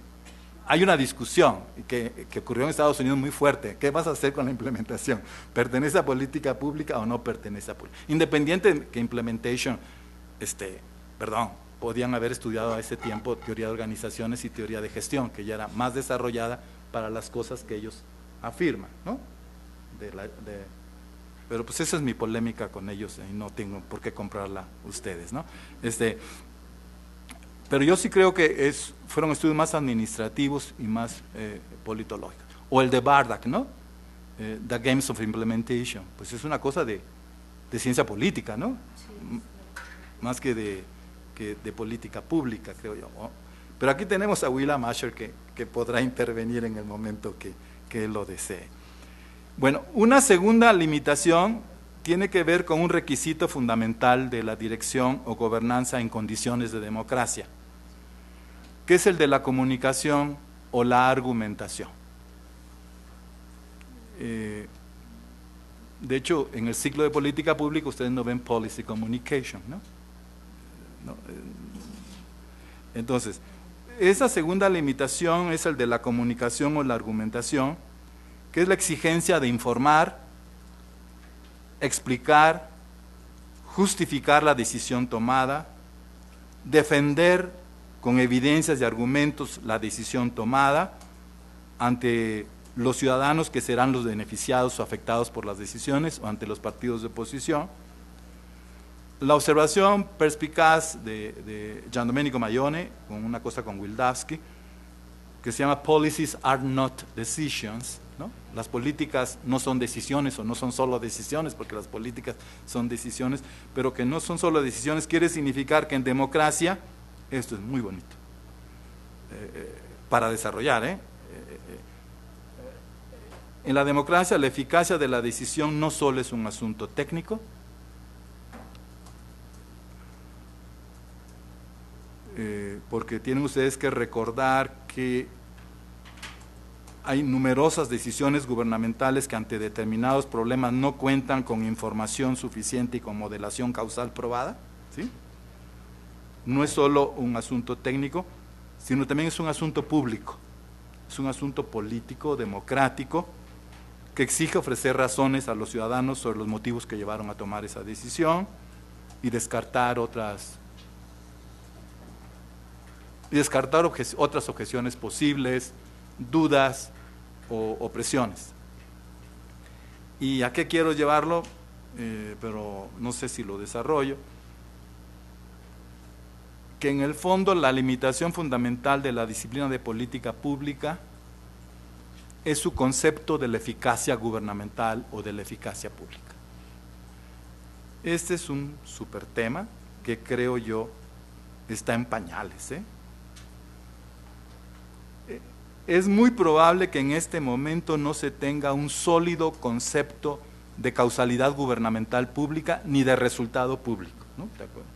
Hay una discusión que ocurrió en Estados Unidos muy fuerte. ¿Qué vas a hacer con la implementación? ¿Pertenece a política pública o no pertenece a política? Independiente de que implementation, podían haber estudiado a ese tiempo teoría de organizaciones y teoría de gestión, que ya era más desarrollada para las cosas que ellos afirman, ¿no? Pero pues esa es mi polémica con ellos y no tengo por qué comprarla ustedes, ¿no? Pero yo sí creo que fueron estudios más administrativos y más politológicos. O el de Bardak, ¿no? The Games of Implementation, pues es una cosa de ciencia política, ¿no? Sí. Más que que de política pública, creo yo, ¿no? Pero aquí tenemos a William Asher que podrá intervenir en el momento que él lo desee. Bueno, una segunda limitación tiene que ver con un requisito fundamental de la dirección o gobernanza en condiciones de democracia, que es el de la comunicación o la argumentación. De hecho, en el ciclo de política pública ustedes no ven policy communication, ¿no? Entonces, esa segunda limitación es el de la comunicación o la argumentación, que es la exigencia de informar, explicar, justificar la decisión tomada, defender con evidencias y argumentos la decisión tomada ante los ciudadanos que serán los beneficiados o afectados por las decisiones o ante los partidos de oposición. La observación perspicaz de Gian Domenico Maione, con una cosa con Wildavsky, que se llama Policies are not decisions, ¿no? Las políticas no son decisiones o no son solo decisiones, porque las políticas son decisiones, pero que no son solo decisiones quiere significar que en democracia, esto es muy bonito, para desarrollar, en la democracia la eficacia de la decisión no solo es un asunto técnico, porque tienen ustedes que recordar que hay numerosas decisiones gubernamentales que ante determinados problemas no cuentan con información suficiente y con modelación causal probada, ¿sí? No es solo un asunto técnico, sino también es un asunto público, es un asunto político, democrático, que exige ofrecer razones a los ciudadanos sobre los motivos que llevaron a tomar esa decisión y descartar otras objeciones posibles, dudas o opresiones. ¿Y a qué quiero llevarlo? Pero no sé si lo desarrollo. Que en el fondo la limitación fundamental de la disciplina de política pública es su concepto de la eficacia gubernamental o de la eficacia pública. Este es un súper tema que creo yo está en pañales, Es muy probable que en este momento no se tenga un sólido concepto de causalidad gubernamental pública ni de resultado público, ¿no? ¿De acuerdo?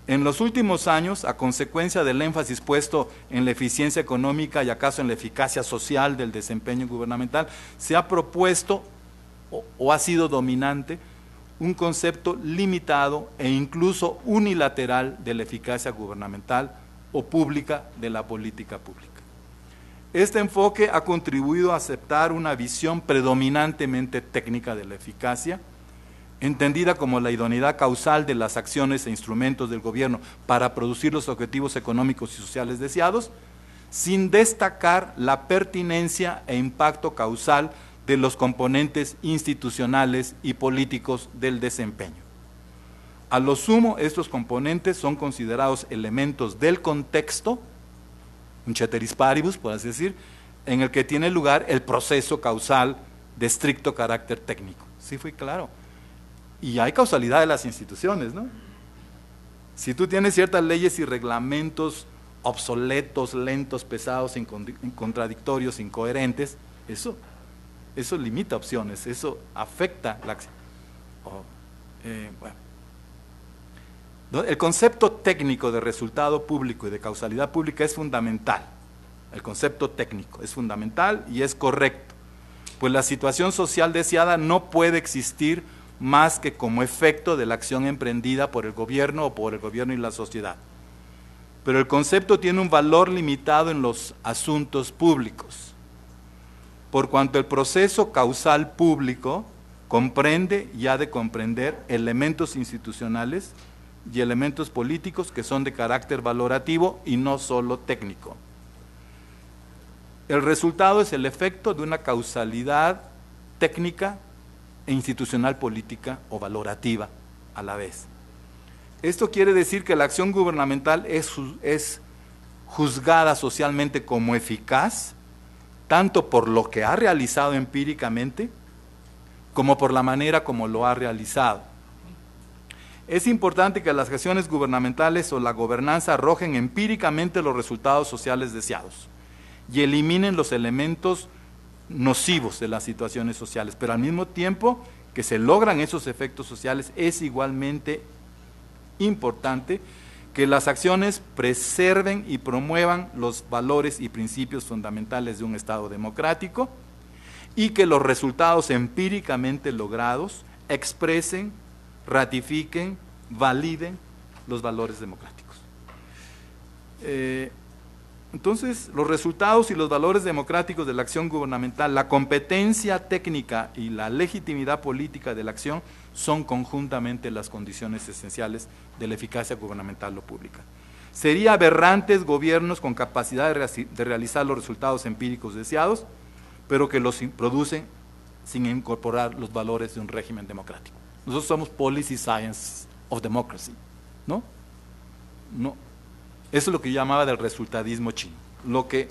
En los últimos años, a consecuencia del énfasis puesto en la eficiencia económica y acaso en la eficacia social del desempeño gubernamental, se ha propuesto o ha sido dominante un concepto limitado e incluso unilateral de la eficacia gubernamental o pública de la política pública. Este enfoque ha contribuido a aceptar una visión predominantemente técnica de la eficacia, entendida como la idoneidad causal de las acciones e instrumentos del gobierno para producir los objetivos económicos y sociales deseados, sin destacar la pertinencia e impacto causal de los componentes institucionales y políticos del desempeño. A lo sumo, estos componentes son considerados elementos del contexto, un ceteris paribus, por así decir, en el que tiene lugar el proceso causal de estricto carácter técnico. ¿Sí fue claro? Y hay causalidad de las instituciones, ¿no? Si tú tienes ciertas leyes y reglamentos obsoletos, lentos, pesados, contradictorios, incoherentes, eso limita opciones, eso afecta la acción. El concepto técnico de resultado público y de causalidad pública es fundamental. El concepto técnico es fundamental y es correcto, pues la situación social deseada no puede existir más que como efecto de la acción emprendida por el gobierno o por el gobierno y la sociedad. Pero el concepto tiene un valor limitado en los asuntos públicos, por cuanto el proceso causal público comprende y ha de comprender elementos institucionales y elementos políticos que son de carácter valorativo y no solo técnico. El resultado es el efecto de una causalidad técnica e institucional política o valorativa a la vez. Esto quiere decir que la acción gubernamental es juzgada socialmente como eficaz, tanto por lo que ha realizado empíricamente, como por la manera como lo ha realizado. Es importante que las acciones gubernamentales o la gobernanza arrojen empíricamente los resultados sociales deseados y eliminen los elementos nocivos de las situaciones sociales, pero al mismo tiempo que se logran esos efectos sociales, es igualmente importante que las acciones preserven y promuevan los valores y principios fundamentales de un Estado democrático y que los resultados empíricamente logrados expresen, ratifiquen, validen los valores democráticos. Entonces, los resultados y los valores democráticos de la acción gubernamental, la competencia técnica y la legitimidad política de la acción son conjuntamente las condiciones esenciales de la eficacia gubernamental o pública. Sería aberrantes gobiernos con capacidad de realizar los resultados empíricos deseados, pero que los producen sin incorporar los valores de un régimen democrático. Nosotros somos policy science of democracy, ¿no? No. Eso es lo que yo llamaba del resultadismo chino. Lo que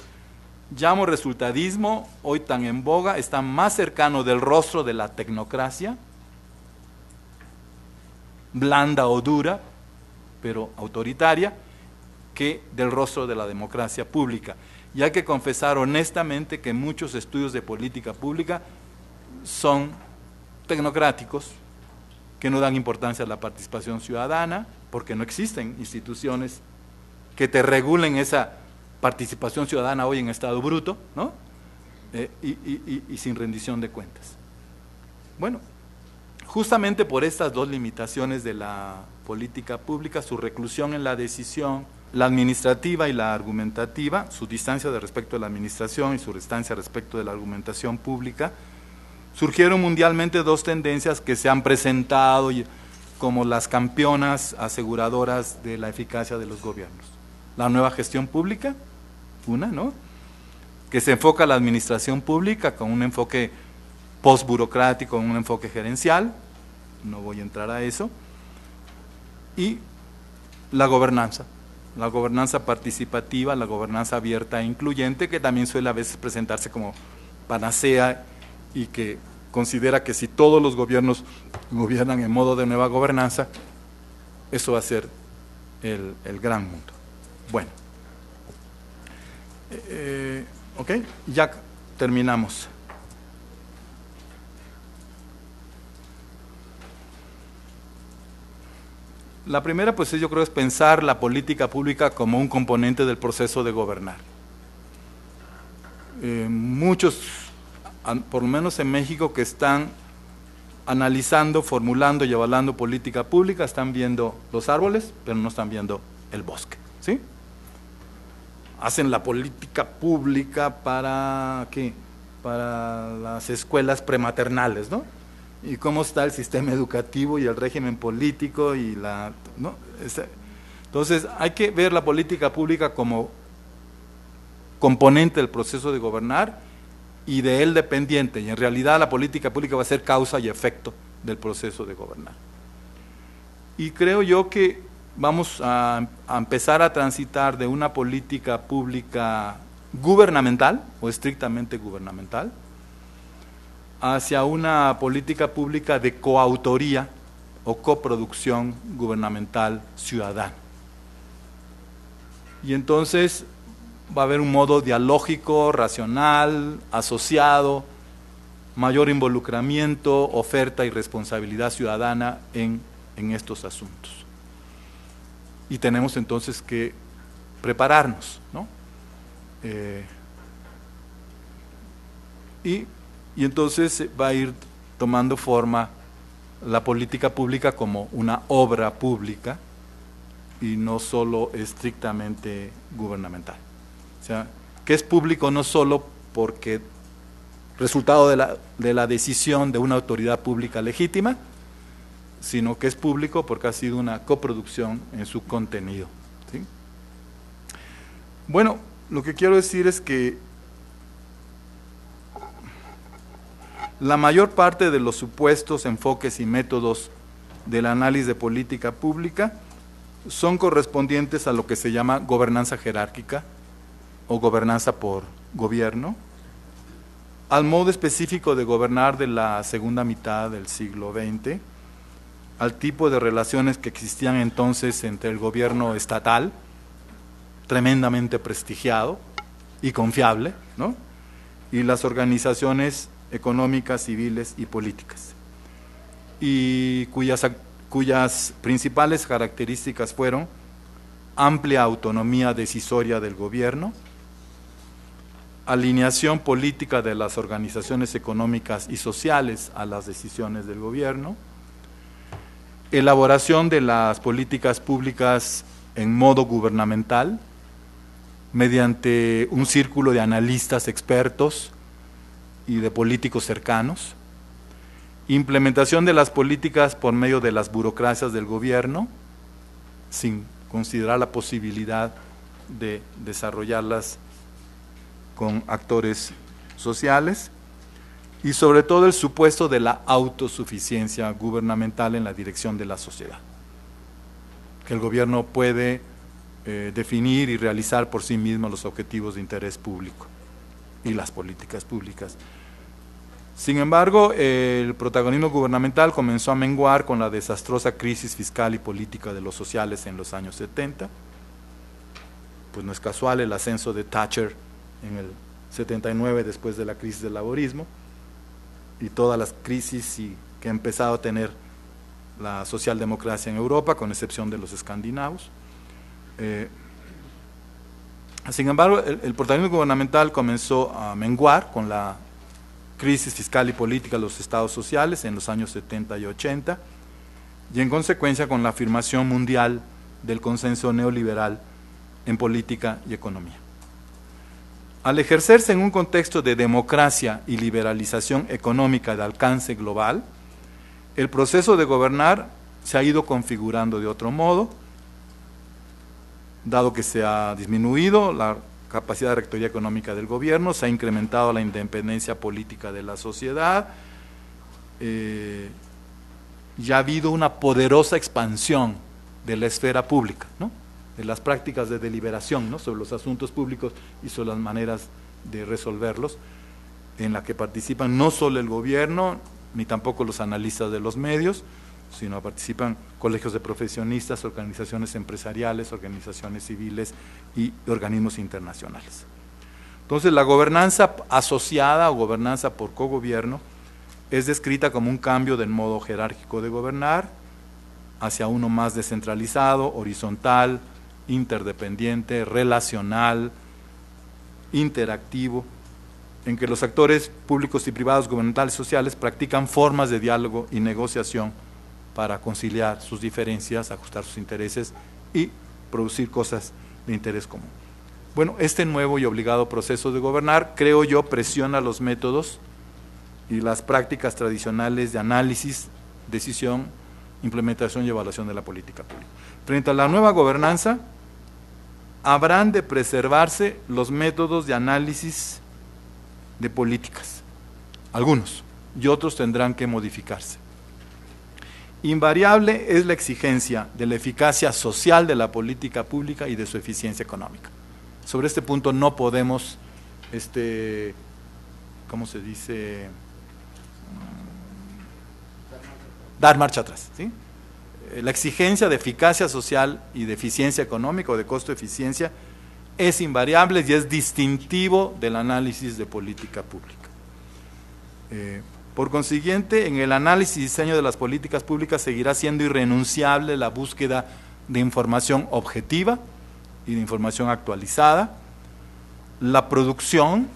llamo resultadismo, hoy tan en boga, está más cercano del rostro de la tecnocracia, blanda o dura, pero autoritaria, que del rostro de la democracia pública. Y hay que confesar honestamente que muchos estudios de política pública son tecnocráticos, que no dan importancia a la participación ciudadana, porque no existen instituciones que te regulen esa participación ciudadana hoy en estado bruto, ¿no? Y sin rendición de cuentas. Bueno, justamente por estas dos limitaciones de la política pública, su reclusión en la decisión, la administrativa y la argumentativa, su distancia de respecto de la administración y su distancia respecto de la argumentación pública, surgieron mundialmente dos tendencias que se han presentado como las campeonas aseguradoras de la eficacia de los gobiernos. La nueva gestión pública, una, ¿no?, que se enfoca a la administración pública con un enfoque postburocrático, con un enfoque gerencial, no voy a entrar a eso, y la gobernanza participativa, la gobernanza abierta e incluyente, que también suele a veces presentarse como panacea y que considera que si todos los gobiernos gobiernan en modo de nueva gobernanza, eso va a ser el gran mundo. Bueno, ok, ya terminamos. La primera, pues yo creo, es pensar la política pública como un componente del proceso de gobernar. Muchos, por lo menos en México, que están analizando, formulando y evaluando política pública, están viendo los árboles, pero no están viendo el bosque, ¿sí? Hacen la política pública para, ¿qué?, para las escuelas prematernales, ¿no? Y cómo está el sistema educativo y el régimen político y la, ¿no? Entonces hay que ver la política pública como componente del proceso de gobernar y de él dependiente, y en realidad la política pública va a ser causa y efecto del proceso de gobernar. Y creo yo que vamos a empezar a transitar de una política pública gubernamental o estrictamente gubernamental hacia una política pública de coautoría o coproducción gubernamental ciudadana. Y entonces va a haber un modo dialógico, racional, asociado, mayor involucramiento, oferta y responsabilidad ciudadana en estos asuntos. Y tenemos entonces que prepararnos, ¿no? Y entonces va a ir tomando forma la política pública como una obra pública y no solo estrictamente gubernamental. O sea, que es público no solo porque resultado de la decisión de una autoridad pública legítima, sino que es público porque ha sido una coproducción en su contenido, ¿sí? Bueno, lo que quiero decir es que la mayor parte de los supuestos, enfoques y métodos del análisis de política pública son correspondientes a lo que se llama gobernanza jerárquica o gobernanza por gobierno, al modo específico de gobernar de la segunda mitad del siglo XX, al tipo de relaciones que existían entonces entre el gobierno estatal, tremendamente prestigiado y confiable, ¿no?, y las organizaciones económicas, civiles y políticas, y cuyas principales características fueron amplia autonomía decisoria del gobierno, alineación política de las organizaciones económicas y sociales a las decisiones del gobierno, elaboración de las políticas públicas en modo gubernamental, mediante un círculo de analistas expertos y de políticos cercanos, implementación de las políticas por medio de las burocracias del gobierno, sin considerar la posibilidad de desarrollarlas con actores sociales, y sobre todo el supuesto de la autosuficiencia gubernamental en la dirección de la sociedad, que el gobierno puede definir y realizar por sí mismo los objetivos de interés público y las políticas públicas. Sin embargo, el protagonismo gubernamental comenzó a menguar con la desastrosa crisis fiscal y política de los sociales en los años 70. Pues no es casual el ascenso de Thatcher en el 79 después de la crisis del laborismo y todas las crisis que ha empezado a tener la socialdemocracia en Europa, con excepción de los escandinavos. Sin embargo, el protagonismo gubernamental comenzó a menguar con la crisis fiscal y política de los estados sociales en los años 70 y 80, y en consecuencia con la afirmación mundial del consenso neoliberal en política y economía. Al ejercerse en un contexto de democracia y liberalización económica de alcance global, el proceso de gobernar se ha ido configurando de otro modo, dado que se ha disminuido la capacidad de rectoría económica del gobierno, se ha incrementado la independencia política de la sociedad, ya ha habido una poderosa expansión de la esfera pública, ¿no?, de las prácticas de deliberación, ¿no?, sobre los asuntos públicos y sobre las maneras de resolverlos, en la que participan no solo el gobierno, ni tampoco los analistas de los medios, sino participan colegios de profesionistas, organizaciones empresariales, organizaciones civiles y organismos internacionales. Entonces, la gobernanza asociada o gobernanza por cogobierno es descrita como un cambio del modo jerárquico de gobernar hacia uno más descentralizado, horizontal, interdependiente, relacional, interactivo, en que los actores públicos y privados, gubernamentales y sociales practican formas de diálogo y negociación para conciliar sus diferencias, ajustar sus intereses y producir cosas de interés común. Bueno, este nuevo y obligado proceso de gobernar, creo yo, presiona los métodos y las prácticas tradicionales de análisis, decisión, implementación y evaluación de la política pública. Frente a la nueva gobernanza, habrán de preservarse los métodos de análisis de políticas, algunos, y otros tendrán que modificarse. Invariable es la exigencia de la eficacia social de la política pública y de su eficiencia económica. Sobre este punto no podemos, ¿cómo se dice?, dar marcha atrás, ¿sí? La exigencia de eficacia social y de eficiencia económica o de costo-eficiencia es invariable y es distintivo del análisis de política pública. Por consiguiente, en el análisis y diseño de las políticas públicas seguirá siendo irrenunciable la búsqueda de información objetiva y de información actualizada, la producción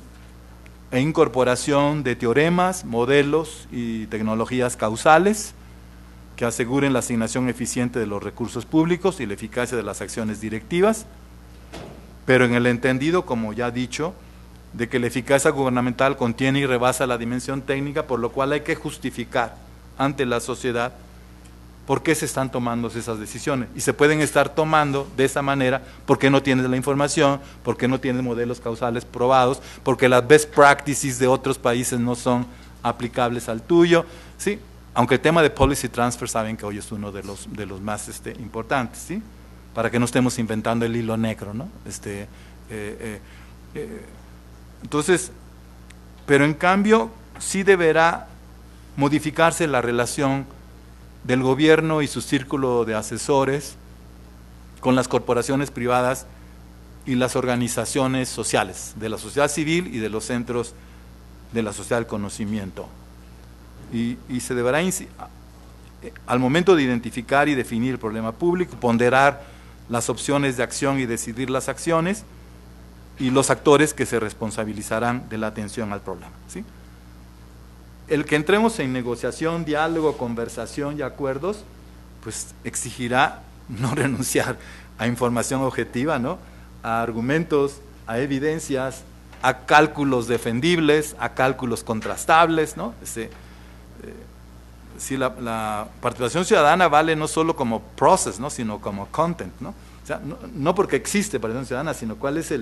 e incorporación de teoremas, modelos y tecnologías causales que aseguren la asignación eficiente de los recursos públicos y la eficacia de las acciones directivas, pero en el entendido, como ya he dicho, de que la eficacia gubernamental contiene y rebasa la dimensión técnica, por lo cual hay que justificar ante la sociedad por qué se están tomando esas decisiones. Y se pueden estar tomando de esa manera porque no tienes la información, porque no tienes modelos causales probados, porque las best practices de otros países no son aplicables al tuyo, ¿sí? Aunque el tema de policy transfer saben que hoy es uno de los más importantes, ¿sí?, para que no estemos inventando el hilo negro, ¿no? Entonces, pero en cambio sí deberá modificarse la relación del gobierno y su círculo de asesores con las corporaciones privadas y las organizaciones sociales, de la sociedad civil y de los centros de la sociedad del conocimiento. Y se deberá, al momento de identificar y definir el problema público, ponderar las opciones de acción y decidir las acciones y los actores que se responsabilizarán de la atención al problema, ¿sí? El que entremos en negociación, diálogo, conversación y acuerdos, pues exigirá no renunciar a información objetiva, ¿no?, a argumentos, a evidencias, a cálculos defendibles, a cálculos contrastables, ¿no? Si la participación ciudadana vale no solo como process, ¿no?, sino como content, ¿no? O sea, no porque existe participación ciudadana, sino cuál es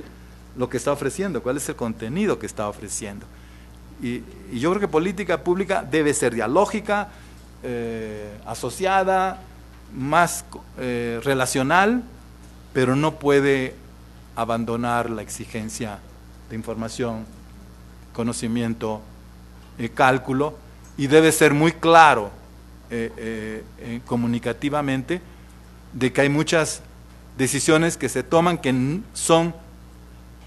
lo que está ofreciendo, cuál es el contenido que está ofreciendo. Y yo creo que política pública debe ser dialógica, asociada, más relacional, pero no puede abandonar la exigencia de información, conocimiento, cálculo, y debe ser muy claro comunicativamente de que hay muchas decisiones que se toman que son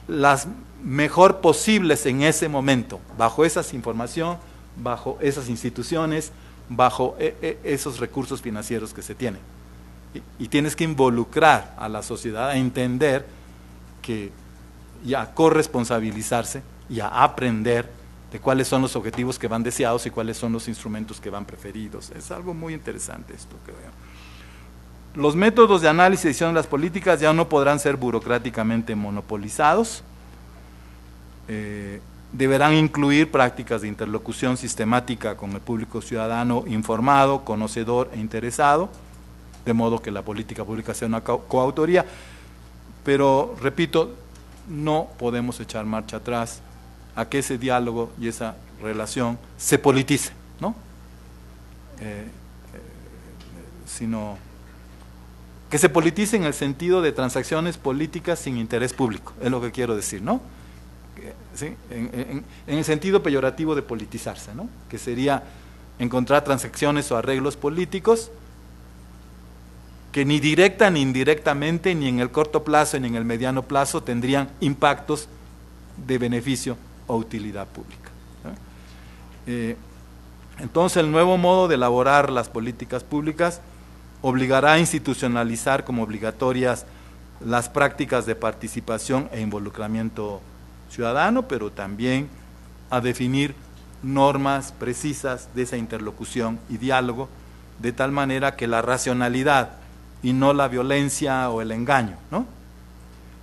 las mejor posibles en ese momento, bajo esa información, bajo esas instituciones, bajo esos recursos financieros que se tienen. Y tienes que involucrar a la sociedad a entender y a corresponsabilizarse y a aprender de cuáles son los objetivos que van deseados y cuáles son los instrumentos que van preferidos. Es algo muy interesante esto, creo. Los métodos de análisis y decisión de las políticas ya no podrán ser burocráticamente monopolizados. Deberán incluir prácticas de interlocución sistemática con el público ciudadano informado, conocedor e interesado, de modo que la política pública sea una coautoría. Pero, repito, no podemos echar marcha atrás a que ese diálogo y esa relación se politice, ¿no? Sino que se politice en el sentido de transacciones políticas sin interés público, es lo que quiero decir, ¿no? ¿Sí? En el sentido peyorativo de politizarse, ¿no?, que sería encontrar transacciones o arreglos políticos que ni directa ni indirectamente, ni en el corto plazo ni en el mediano plazo, tendrían impactos de beneficio o utilidad pública, ¿no? Entonces, el nuevo modo de elaborar las políticas públicas obligará a institucionalizar como obligatorias las prácticas de participación e involucramiento ciudadano, pero también a definir normas precisas de esa interlocución y diálogo, de tal manera que la racionalidad y no la violencia o el engaño, ¿no?,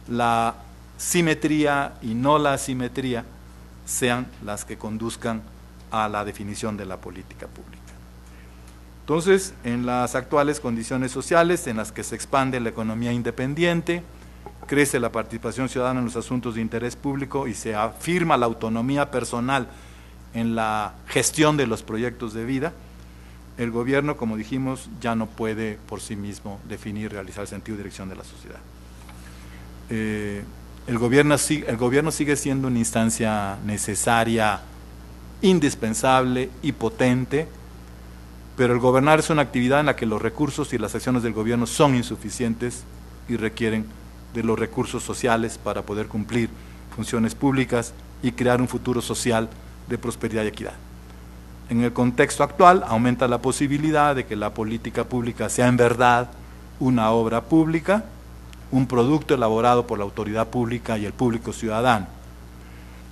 la simetría y no la asimetría, sean las que conduzcan a la definición de la política pública. Entonces, en las actuales condiciones sociales en las que se expande la economía independiente, crece la participación ciudadana en los asuntos de interés público y se afirma la autonomía personal en la gestión de los proyectos de vida, el gobierno, como dijimos, ya no puede por sí mismo definir y realizar el sentido y dirección de la sociedad. El gobierno sigue siendo una instancia necesaria, indispensable y potente, pero el gobernar es una actividad en la que los recursos y las acciones del gobierno son insuficientes y requieren de los recursos sociales para poder cumplir funciones públicas y crear un futuro social de prosperidad y equidad. En el contexto actual aumenta la posibilidad de que la política pública sea en verdad una obra pública, un producto elaborado por la autoridad pública y el público ciudadano.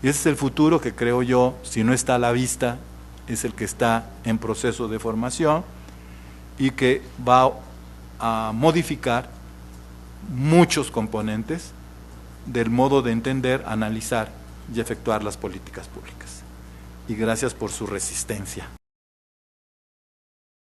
Y ese es el futuro que creo yo, si no está a la vista, es el que está en proceso de formación y que va a modificar muchos componentes del modo de entender, analizar y efectuar las políticas públicas. Y gracias por su resistencia.